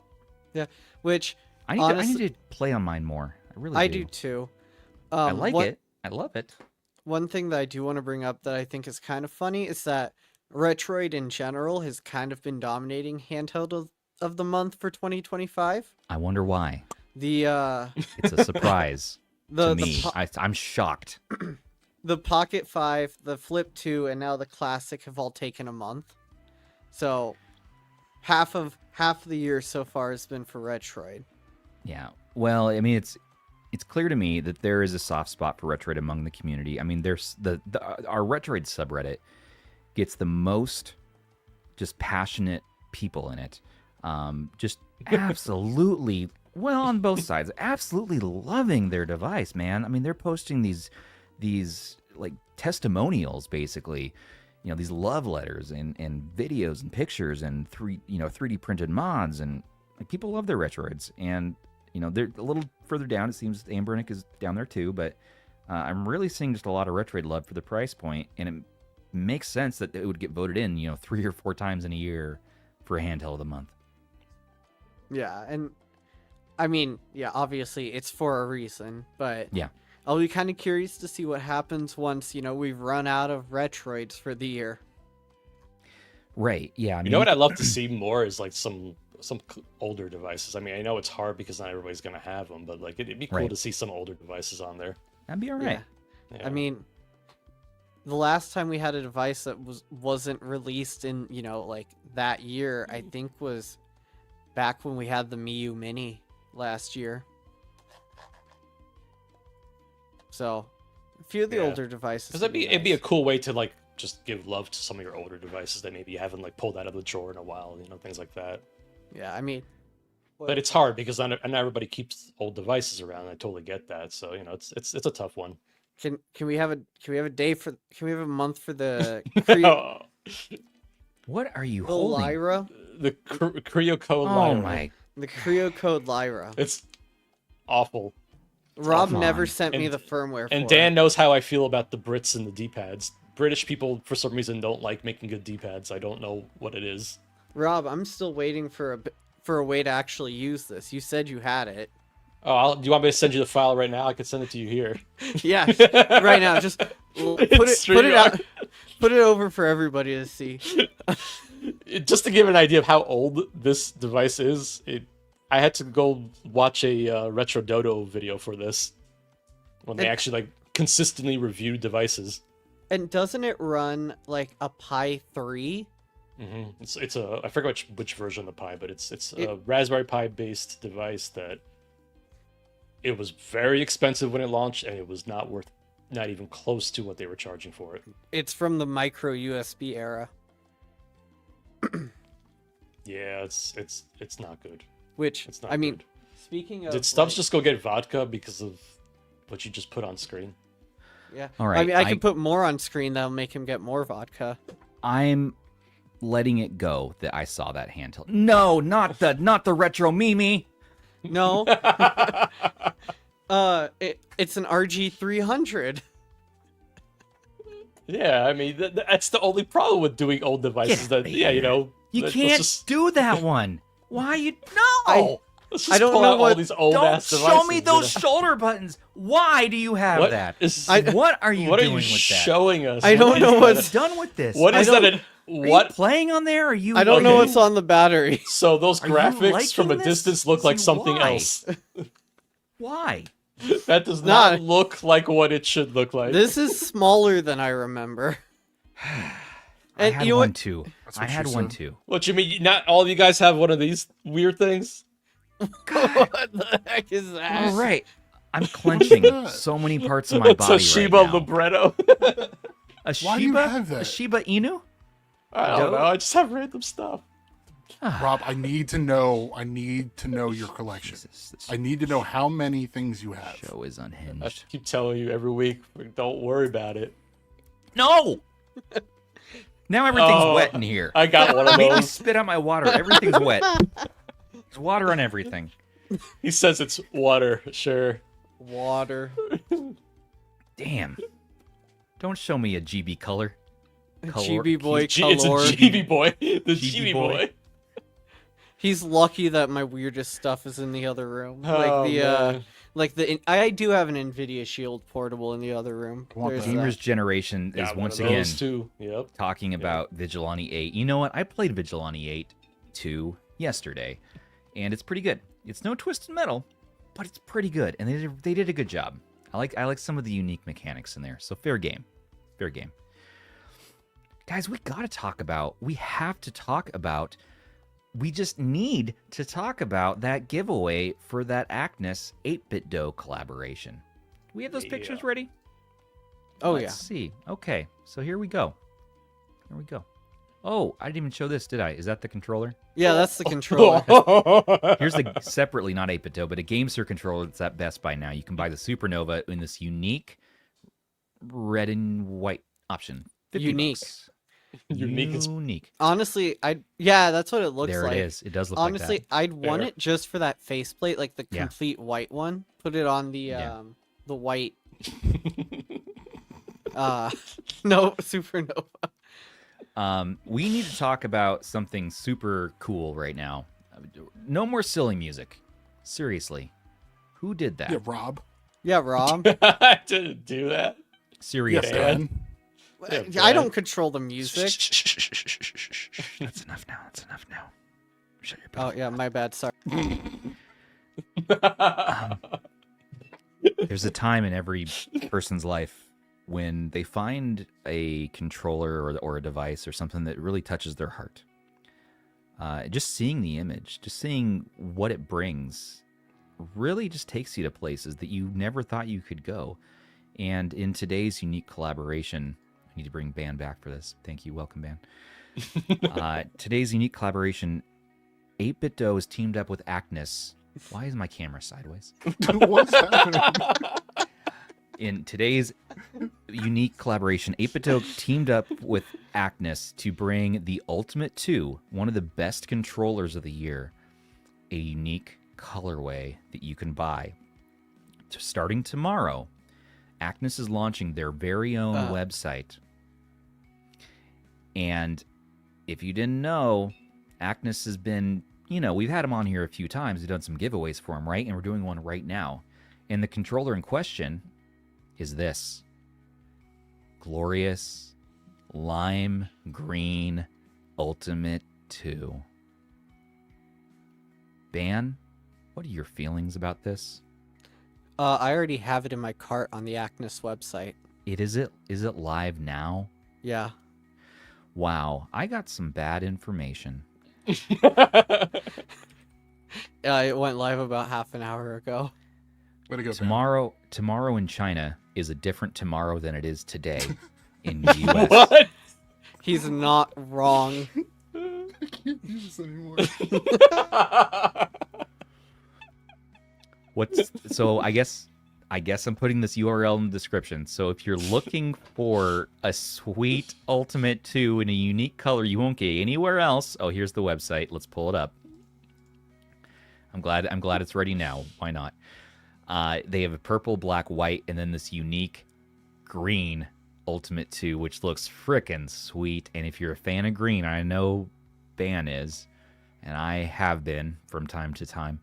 Yeah, which I need to play on mine more. I do too. I like it. I love it. One thing that I do want to bring up that I think is kind of funny is that Retroid in general has kind of been dominating handheld of the month for 2025. I wonder why. It's a surprise. I'm shocked. The Pocket 5, the Flip 2, and now the Classic have all taken a month. So half the year so far has been for Retroid. Yeah. Well, I mean, it's clear to me that there is a soft spot for Retroid among the community. I mean, there's our Retroid subreddit gets the most just passionate people in it. Just absolutely, well, on both sides, absolutely loving their device, man. I mean, they're posting these like testimonials, basically, these love letters and videos and pictures and 3D printed mods, and like, people love their Retroids. And they're a little further down. It seems Anbernic is down there too, but I'm really seeing just a lot of Retroid love for the price point, and it makes sense that it would get voted in 3 or 4 times in a year for a handheld of the month. Yeah, and I mean, yeah, obviously it's for a reason, but yeah, I'll be kind of curious to see what happens once, we've run out of Retroids for the year. Right, yeah. I mean, you know what I'd love to see more is like some older devices. I mean, I know it's hard because not everybody's going to have them, but like it'd be cool to see some older devices on there. That'd be all right. Yeah. I mean, the last time we had a device that wasn't released in, like that year, I think was back when we had the Miu Mini last year. So, a few of the older devices. Because it'd be a cool way to like just give love to some of your older devices that maybe you haven't like pulled out of the drawer in a while, things like that. Yeah, I mean, but it's hard because not everybody keeps old devices around. I totally get that. So it's a tough one. Can we have a month for the What are you holding? Lyra? The Creo Code Lyra. The Creo Code Lyra. It's awful. Rob never sent me the firmware and Dan knows how I feel about the Brits and the D-pads. British people, for some reason, don't like making good D-pads. I don't know what it is. Rob, I'm still waiting for a way to actually use this. You said you had it. Oh, do you want me to send you the file right now? I could send it to you here. Yeah, right now. Just put it out. Put it over for everybody to see. Just to give an idea of how old this device is, I had to go watch a Retro Dodo video for this when they actually like consistently reviewed devices. And doesn't it run like a Pi 3? Mm-hmm. It's a I forget which version of the Pi, but it's a Raspberry Pi based device that it was very expensive when it launched, and it was not even close to what they were charging for it. It's from the micro USB era. Yeah, it's not good. Which it's not I mean, good. Speaking of, did Stubbs just go get vodka because of what you just put on screen? Yeah. All right. I mean, I could put more on screen that'll make him get more vodka. I'm letting it go that I saw that handheld. No, not the retro Mimi. No. It's an RG300. Yeah, I mean that's the only problem with doing old devices. You can't do that one. Why you I don't know all these old ass devices. Show me those shoulder buttons. Why do you have that? What are you doing with that? Showing us? I don't know what's done with this. What is that? What playing on there? Are you? I don't know what's on the battery. So those graphics from a distance look like something else. Why? That does not look like what it should look like. This is smaller than I remember. I had one too. I had one too. What you mean? Not all of you guys have one of these weird things? What the heck is that? All right. I'm clenching so many parts of my body right now. It's a Shiba libretto. Why do you have that? A Shiba Inu? I don't know. I just have random stuff. Rob, I need to know your collection. I need to know how many things you have. Show is unhinged. I keep telling you every week, don't worry about it. No! Now everything's wet in here. I got one of those. Maybe spit out my water. Everything's wet. There's water on everything. He says it's water. Sure. Water. Damn. Don't show me a GB color. GB boy It's a GB boy. The GB boy. He's lucky that my weirdest stuff is in the other room. Man. I do have an NVIDIA Shield portable in the other room. Gamers Generation is once again Yep. talking about Vigilante 8. You know what? I played Vigilante 8 2 yesterday, and it's pretty good. It's no Twisted Metal, but it's pretty good, and they did a good job. I like some of the unique mechanics in there. So fair game. Fair game. Guys, we have to talk about, we just need to talk about that giveaway for that Aknes 8bitdo collaboration. Do we have those pictures ready? Oh, Let's see. Okay, so here we go. Oh, I didn't even show this, did I? Is that the controller? Yeah, that's the controller. Here's the separately, not 8bitdo, but a GameSir controller that's at Best Buy now. You can buy the Supernova in this unique red and white option. Unique. $50. Unique. Honestly, that's what it looks like. There it is. It does look Honestly, like that. I'd want it just for that faceplate, like the complete white one. Put it on the white. No, Supernova. We need to talk about something super cool right now. No more silly music. Seriously. Who did that? Yeah, Rob. Yeah, Rob. I didn't do that. Seriously. Dan. I don't control the music. That's enough now. Shut your mouth. Oh, yeah, my bad. Sorry. There's a time in every person's life when they find a controller or a device or something that really touches their heart. Just seeing the image, just seeing what it brings, really just takes you to places that you never thought you could go. And in today's unique collaboration, I need to bring Ban back for this. Thank you. Welcome, Ban. Today's unique collaboration, 8bitdo is teamed up with Aknes. Why is my camera sideways? What's happening? In today's unique collaboration, 8bitdo teamed up with Aknes to bring the Ultimate 2, one of the best controllers of the year, a unique colorway that you can buy. Starting tomorrow, Aknes is launching their very own website. And if you didn't know, Aknes has been, we've had him on here a few times. We've done some giveaways for him, right? And we're doing one right now. And the controller in question is this glorious lime green Ultimate 2. Ban, what are your feelings about this? I already have it in my cart on the Aknes website. Is it live now? Yeah. Wow, I got some bad information. It went live about half an hour ago. Way to go, Tomorrow in China is a different tomorrow than it is today in the U.S. What? He's not wrong. I can't do this anymore. So I guess I'm putting this URL in the description. So if you're looking for a sweet Ultimate 2 in a unique color you won't get anywhere else, oh, here's the website. Let's pull it up. I'm glad it's ready now. Why not? They have a purple, black, white, and then this unique green Ultimate 2, which looks frickin' sweet. And if you're a fan of green, I know Ban is, and I have been from time to time.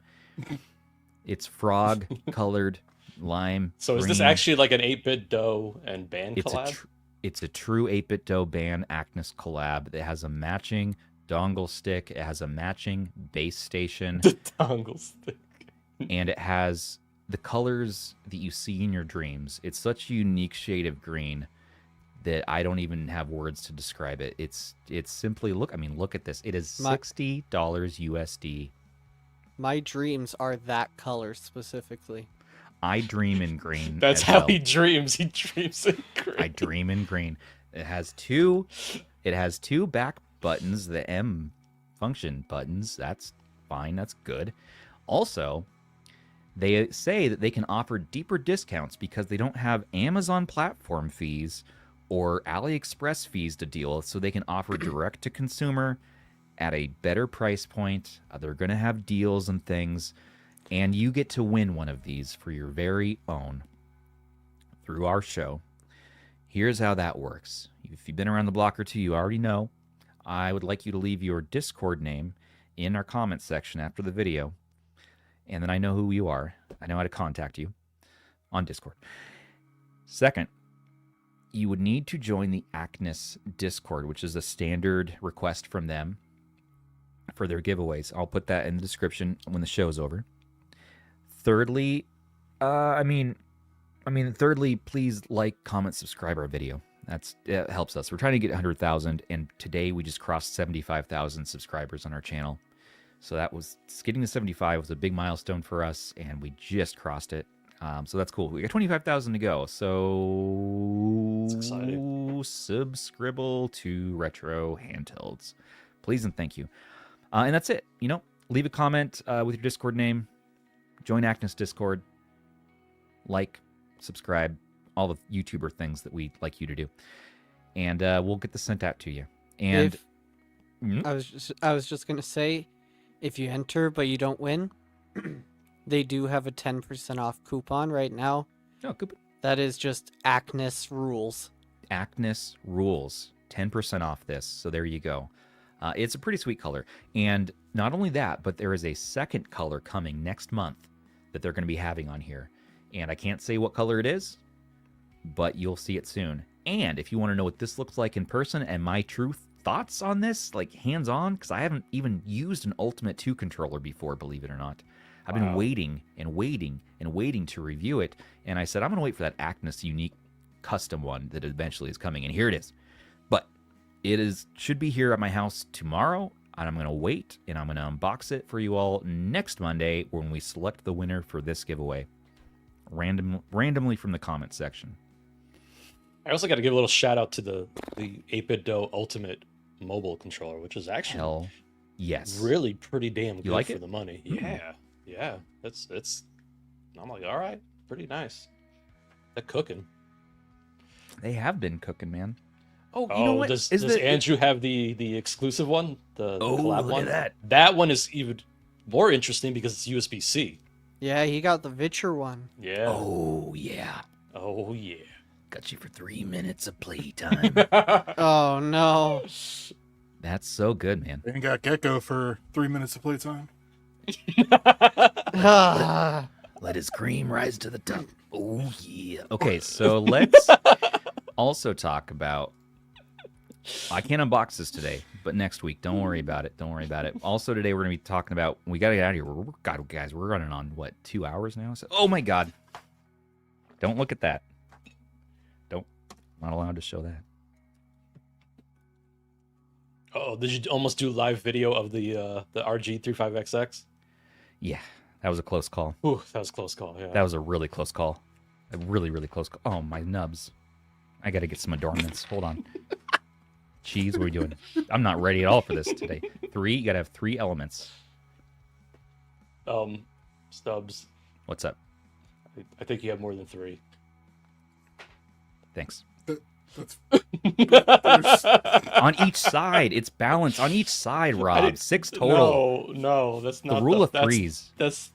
It's frog-colored lime. So is green. this actually like an 8bitdo and Ban collab? It's a true 8bitdo Ban Aknes collab that has a matching dongle stick. It has a matching base station. The dongle stick. And it has the colors that you see in your dreams. It's such a unique shade of green that I don't even have words to describe it. It's simply look at this. It is $60 USD. My dreams are that color specifically. I dream in green. That's how he dreams. He dreams in green. I dream in green. It has two back buttons, the M function buttons. That's fine. That's good. Also, they say that they can offer deeper discounts because they don't have Amazon platform fees or AliExpress fees to deal with, so they can offer direct to consumer at a better price point. They're going to have deals and things, and you get to win one of these for your very own through our show. Here's how that works. If you've been around the block or two, you already know. I would like you to leave your Discord name in our comment section after the video, and then I know who you are. I know how to contact you on Discord. Second, you would need to join the Aknes Discord, which is a standard request from them for their giveaways. I'll put that in the description when the show's over. Thirdly, I mean, thirdly, please like, comment, subscribe our video. It helps us. We're trying to get 100,000, and today we just crossed 75,000 subscribers on our channel. So getting to 75 was a big milestone for us, and we just crossed it. So that's cool. We got 25,000 to go. So that's exciting. Subscribe to Retro Handhelds, please and thank you. And that's it. Leave a comment with your Discord name. Join Aknes Discord. Like, subscribe, all the YouTuber things that we'd like you to do, and we'll get this sent out to you. And I was just gonna say, if you enter but you don't win, they do have a 10% off coupon right now. Oh, coupon. That is just Aknes Rules. Aknes Rules, 10% off this. So there you go. It's a pretty sweet color, and not only that, but there is a second color coming next month that they're going to be having on here, and I can't say what color it is, but you'll see it soon. And if you want to know what this looks like in person and my true thoughts on this, like hands-on, because I haven't even used an Ultimate 2 controller before, believe it or not. I've been waiting and waiting and waiting to review it, and I said I'm going to wait for that Aknes unique custom one that eventually is coming, and here it is. But it should be here at my house tomorrow, and I'm going to wait, and I'm going to unbox it for you all next Monday when we select the winner for this giveaway, randomly from the comment section. I also got to give a little shout out to the 8bitdo Ultimate mobile controller, which is actually really pretty damn good like for it? the money. Yeah, it's. I'm like, all right, pretty nice. They're cooking. They have been cooking, man. Oh, you know what? Does Andrew have the exclusive one? The collab one? At that. That one is even more interesting because it's USB-C. Yeah, he got the Vitcher one. Yeah. Oh yeah. Got you for 3 minutes of playtime. Oh no. That's so good, man. And got Gecko for 3 minutes of playtime. Let his cream rise to the top. Oh yeah. Okay, so let's also talk about. I can't unbox this today, but next week. Don't worry about it. Also today we're gonna be talking about. We gotta get out of here. God, guys, we're running on what 2 hours now? So, oh my God! Don't look at that. I'm not allowed to show that. Oh, did you almost do live video of the RG35XX? Yeah, that was a close call. Ooh, that was a close call. Yeah, that was a really close call. A really, really close call. Oh, my nubs. I got to get some adornments. Hold on. Cheese, what are we doing? I'm not ready at all for this today. You got to have 3 elements. Stubbs. What's up? I think you have more than 3. Thanks. That's on each side. It's balanced on each side, Rob. 6 total. No, that's not the rule of threes. That's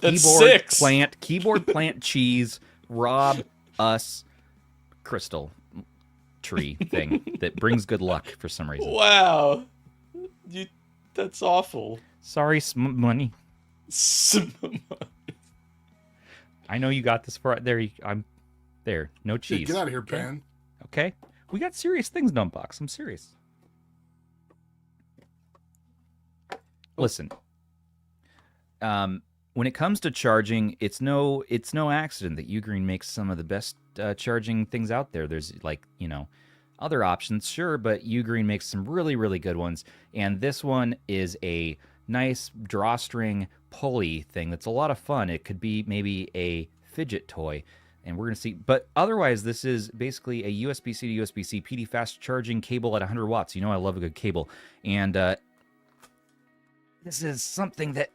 keyboard 6. Keyboard, plant, cheese, Rob, us, crystal tree thing that brings good luck for some reason. Wow. That's awful. Sorry, money. I know you got this for there. I'm there. No cheese. Get out of here, Ben. Okay, we got serious things to unbox. I'm serious. Listen, when it comes to charging, it's no accident that Ugreen makes some of the best charging things out there. There's other options, sure, but Ugreen makes some really, really good ones. And this one is a nice drawstring pulley thing that's a lot of fun. It could be maybe a fidget toy. And we're going to see, but otherwise, this is basically a USB-C to USB-C PD fast charging cable at 100 watts. You know I love a good cable. And this is something that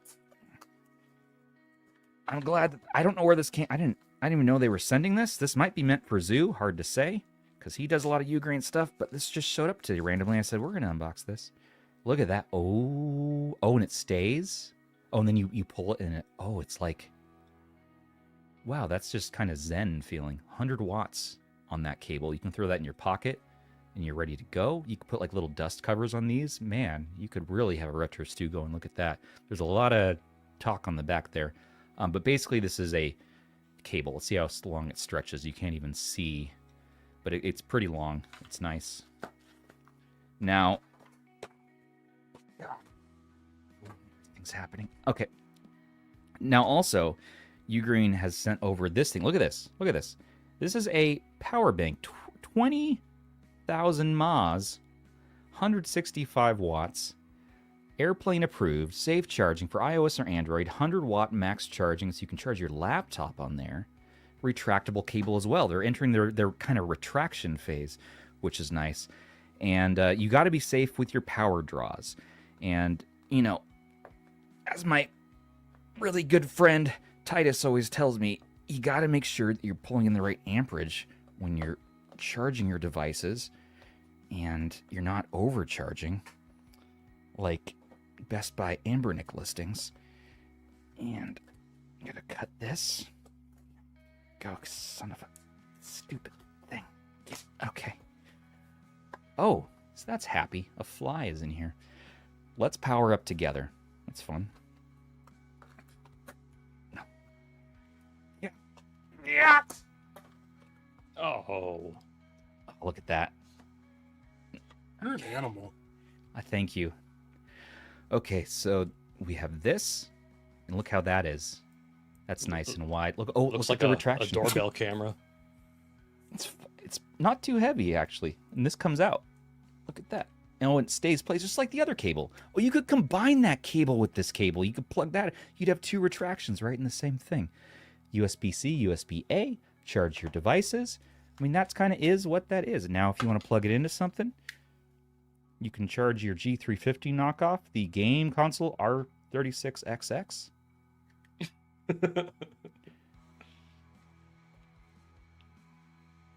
I'm glad that I don't know where this came. I didn't even know they were sending this. This might be meant for Zoo, hard to say, because he does a lot of Ugreen stuff, but this just showed up to you randomly. I said, we're going to unbox this. Look at that. Oh, and it stays. Oh, and then you pull it and it's like, wow, that's just kind of zen feeling. 100 watts on that cable. You can throw that in your pocket and you're ready to go. You can put like little dust covers on these. Man, you could really have a retro stew going. Look at that. There's a lot of talk on the back there. But basically this is a cable. Let's see how long it stretches. You can't even see, but it's pretty long. It's nice. Now, things happening. Okay. Now also, Ugreen has sent over this thing. Look at this. Look at this. This is a power bank. 20,000 mAh, 165 watts, airplane approved, safe charging for iOS or Android, 100-watt max charging, so you can charge your laptop on there. Retractable cable as well. They're entering their kind of retraction phase, which is nice. And you got to be safe with your power draws. And, you know, as my really good friend Titus always tells me, you got to make sure that you're pulling in the right amperage when you're charging your devices and you're not overcharging like Best Buy Anbernic listings. And I'm going to cut this. Go, son of a stupid thing. Okay. Oh, so that's happy. A fly is in here. Let's power up together. That's fun. No. Yeah. Yeah. Oh. Look at that. You're an animal. I thank you. Okay, so we have this, and look how that is. That's nice and wide. Look, oh, it looks like a retraction. A doorbell camera. It's not too heavy, actually. And this comes out. Look at that. Oh, it stays placed just like the other cable. Oh, you could combine that cable with this cable. You could plug that. You'd have two retractions right in the same thing. USB-C, USB-A, charge your devices. I mean, that's kind of is what that is. Now, if you want to plug it into something, you can charge your G350 knockoff, the game console R36XX.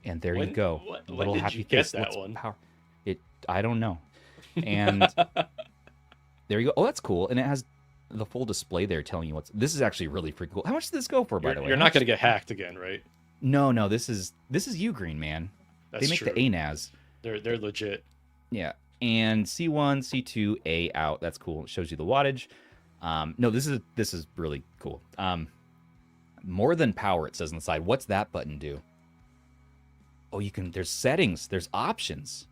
And there you go. When did you get that one? I don't know. And there you go. Oh, that's cool. And it has the full display there telling you what's... This is actually really pretty cool. How much does this go for, by the way? You're not going to get hacked again, right? No. This is Ugreen, man. That's they make true. the ANAS. They're legit. Yeah. And C1, C2, A out. That's cool. It shows you the wattage. No, this is really cool. More than power, it says on the side. What's that button do? Oh, there's settings. There's options.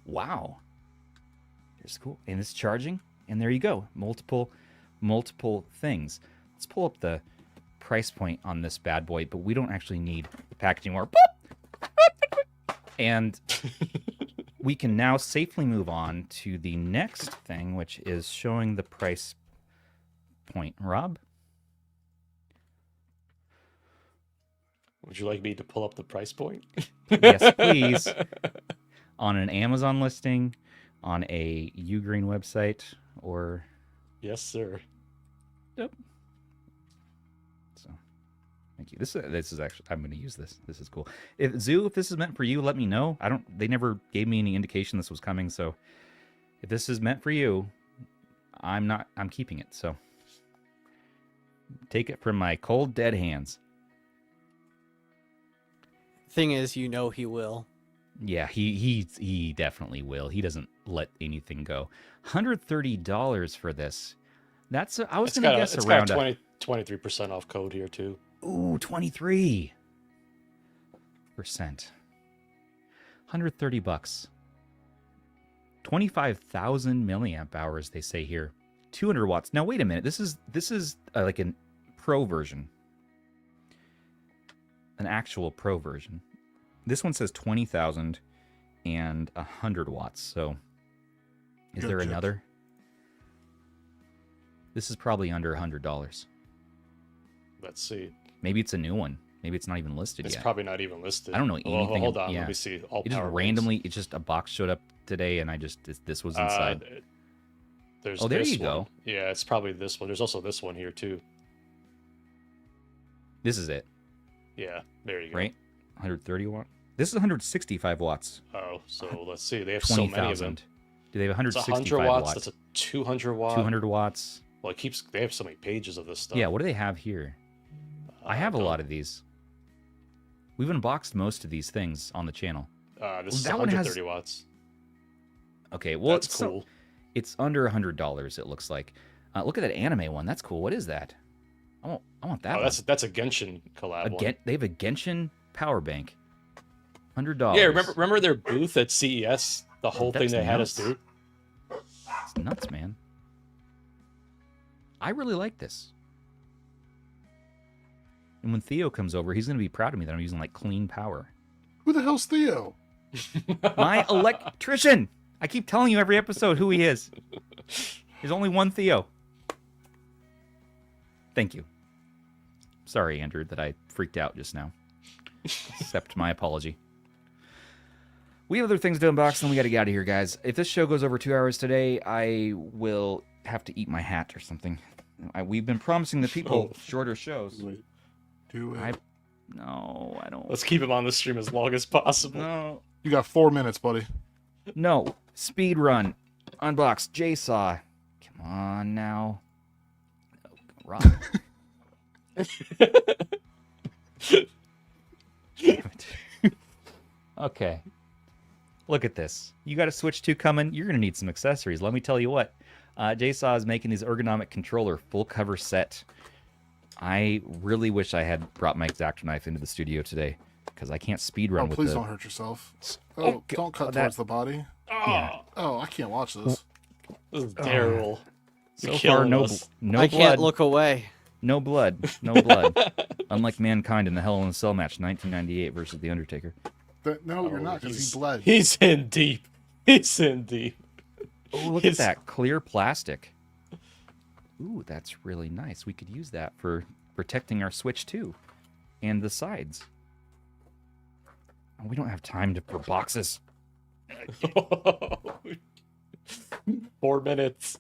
Wow. There's cool. And it's charging. And there you go. Multiple things. Let's pull up the price point on this bad boy, but we don't actually need the packaging more. And we can now safely move on to the next thing, which is showing the price point. Rob? Would you like me to pull up the price point? Yes, please. On an Amazon listing, on a Ugreen website, or... Yes, sir. Yep. So, thank you. This is actually... I'm going to use this. This is cool. If this is meant for you, let me know. They never gave me any indication this was coming, so... If this is meant for you, I'm keeping it, so... Take it from my cold, dead hands. Thing is, you know he will. Yeah, he definitely will. He doesn't let anything go. $130 for this. I was going to guess around... It's got 23% off code here, too. Ooh, 23%. $130. 25,000 milliamp hours, they say here. 200 watts. Now, wait a minute. This is like a pro version. An actual pro version. This one says 20,000 and 100 watts. So, is there another? This is probably under $100. Let's see. Maybe it's a new one. Maybe it's not even listed yet. It's probably not even listed. I don't know anything. Hold on, let me see. It just randomly, it's just a box showed up today, and this was inside. There you go. Yeah, it's probably this one. There's also this one here too. This is it. Yeah, there you go. Right, 130 watt. This is 165 watts. Oh, so let's see. They have so many of them. Do they have 165 watts? That's a 200 watt. 200 watts. Well, they have so many pages of this stuff. Yeah, what do they have here? I have a lot of these. We've unboxed most of these things on the channel. This is 130 watts. Okay, well, that's cool. It's under $100, it looks like. Look at that anime one. That's cool. What is that? I want that one. That's a Genshin collab one. They have a Genshin power bank. $100. Yeah, remember their booth at CES? The whole thing they had us do? It's nuts, man. I really like this. And when Theo comes over, he's going to be proud of me that I'm using like clean power. Who the hell's Theo? My electrician. I keep telling you every episode who he is. There's only one Theo. Thank you. Sorry, Andrew, that I freaked out just now. Accept my apology. We have other things to unbox, and we got to get out of here, guys. If this show goes over 2 hours today, I will have to eat my hat or something. We've been promising the people shorter shows. Do it. No, I don't. Let's keep him on the stream as long as possible. No. You got 4 minutes, buddy. No. Speed run. Unbox JSAW. Come on now. Oh, Rob. Okay. Look at this. You got a Switch 2 coming. You're going to need some accessories. Let me tell you what. JSAW is making these ergonomic controller full cover set. I really wish I had brought my X-Acto knife into the studio today because I can't speed run with please don't hurt yourself. Oh, don't cut towards the body. Yeah. Oh, I can't watch this. This is terrible. So far, no blood. I can't look away. No blood. No blood. Unlike Mankind in the Hell in a Cell match, 1998 versus The Undertaker. No, you're not, because he bled. He's in deep. He's in deep. Oh, look at that. Clear plastic. Ooh, that's really nice. We could use that for protecting our Switch 2 and the sides. Oh, we don't have time for boxes. 4 minutes.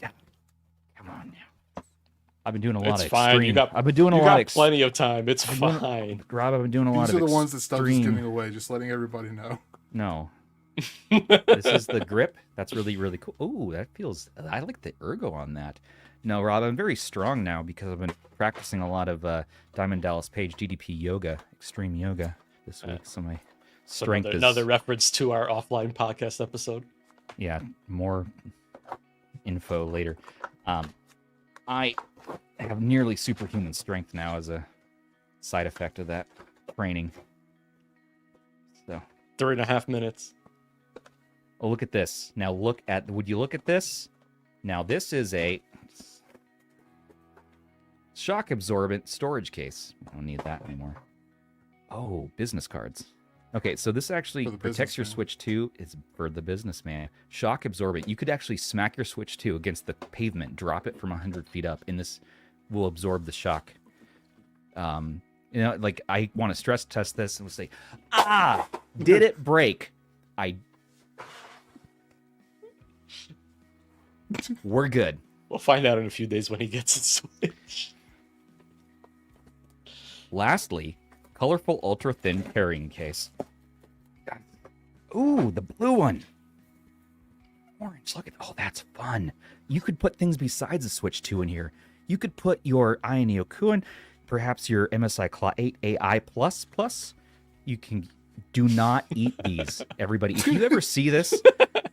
Come on now. I've been doing a lot It's of fine. extreme. I've been doing a lot of plenty of time. It's fine. Rob, I've been doing a lot of These are the ones that Stubbs is extreme. giving away, just letting everybody know. No. This is the grip. That's really, really cool. Ooh, that feels... I like the ergo on that. No, Rob, I'm very strong now because I've been practicing a lot of Diamond Dallas Page DDP yoga, extreme yoga this week. So my strength is... Another reference to our offline podcast episode. Yeah, more info later. I have nearly superhuman strength now as a side effect of that training. So 3.5 minutes. Oh, look at this. Now look at... Would you look at this? Now this is a shock absorbent storage case. I don't need that anymore. Oh, business cards. Okay, so this actually protects your Switch 2. It's for the businessman. Shock absorbent. You could actually smack your Switch 2 against the pavement, drop it from 100 feet up, and this will absorb the shock. You know, like, I want to stress test this and we'll say, did it break? We're good. We'll find out in a few days when he gets his Switch. Lastly, colorful ultra-thin carrying case. Ooh, the blue one. Orange, look at... Oh, that's fun. You could put things besides the Switch 2 in here. You could put your AYANEO Kuan, perhaps your MSI Claw 8 AI++. You can... Do not eat these, everybody. If you ever see this,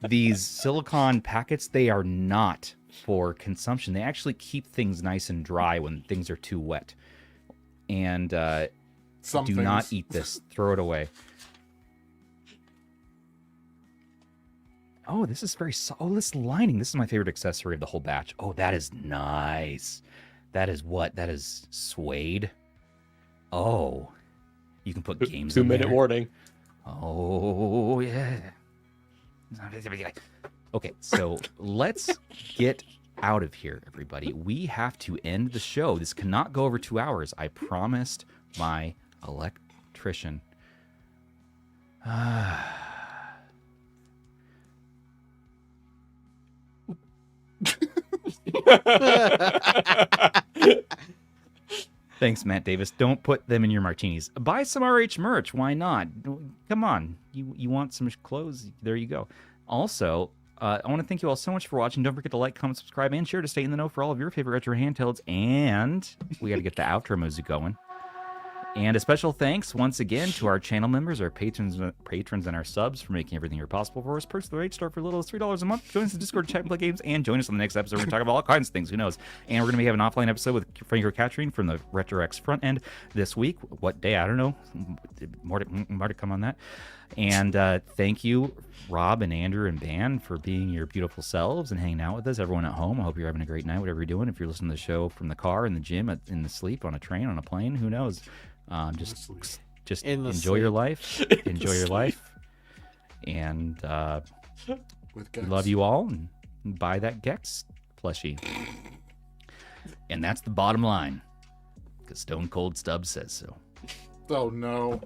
these silicone packets, they are not for consumption. They actually keep things nice and dry when things are too wet. And do not eat this. Throw it away. Oh, this is very... Oh, this lining. This is my favorite accessory of the whole batch. Oh, that is nice. That is what? That is suede. Oh... You can put games in there. 2-minute warning. Oh, yeah. Okay, so let's get out of here, everybody. We have to end the show. This cannot go over 2 hours. I promised my electrician. Thanks, Matt Davis. Don't put them in your martinis. Buy some RH merch. Why not? Come on. You want some clothes? There you go. Also, I want to thank you all so much for watching. Don't forget to like, comment, subscribe, and share to stay in the know for all of your favorite retro handhelds. And we got to get the outro music going. And a special thanks once again to our channel members, our patrons, and our subs for making everything here possible for us. Perks of the Rage Store for as little as $3 a month. Join us in Discord, chat, and play games, and join us on the next episode. We're going to talk about all kinds of things. Who knows? And we're going to have an offline episode with Franco Catherine from the RetroX front end this week. What day? I don't know. More to come on that. And thank you, Rob and Andrew and Ban, for being your beautiful selves and hanging out with us. Everyone at home, I hope you're having a great night, whatever you're doing. If you're listening to the show from the car, in the gym, in the sleep, on a train, on a plane, who knows? Just enjoy your life. Enjoy your life. And we love you all. And buy that Gex plushie. And that's the bottom line. Because Stone Cold Stubbs says so. Oh, no.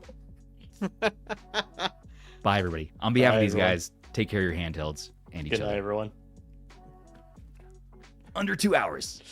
Bye, everybody. On behalf of these guys, take care of your handhelds and each other. Good night, everyone. Under 2 hours.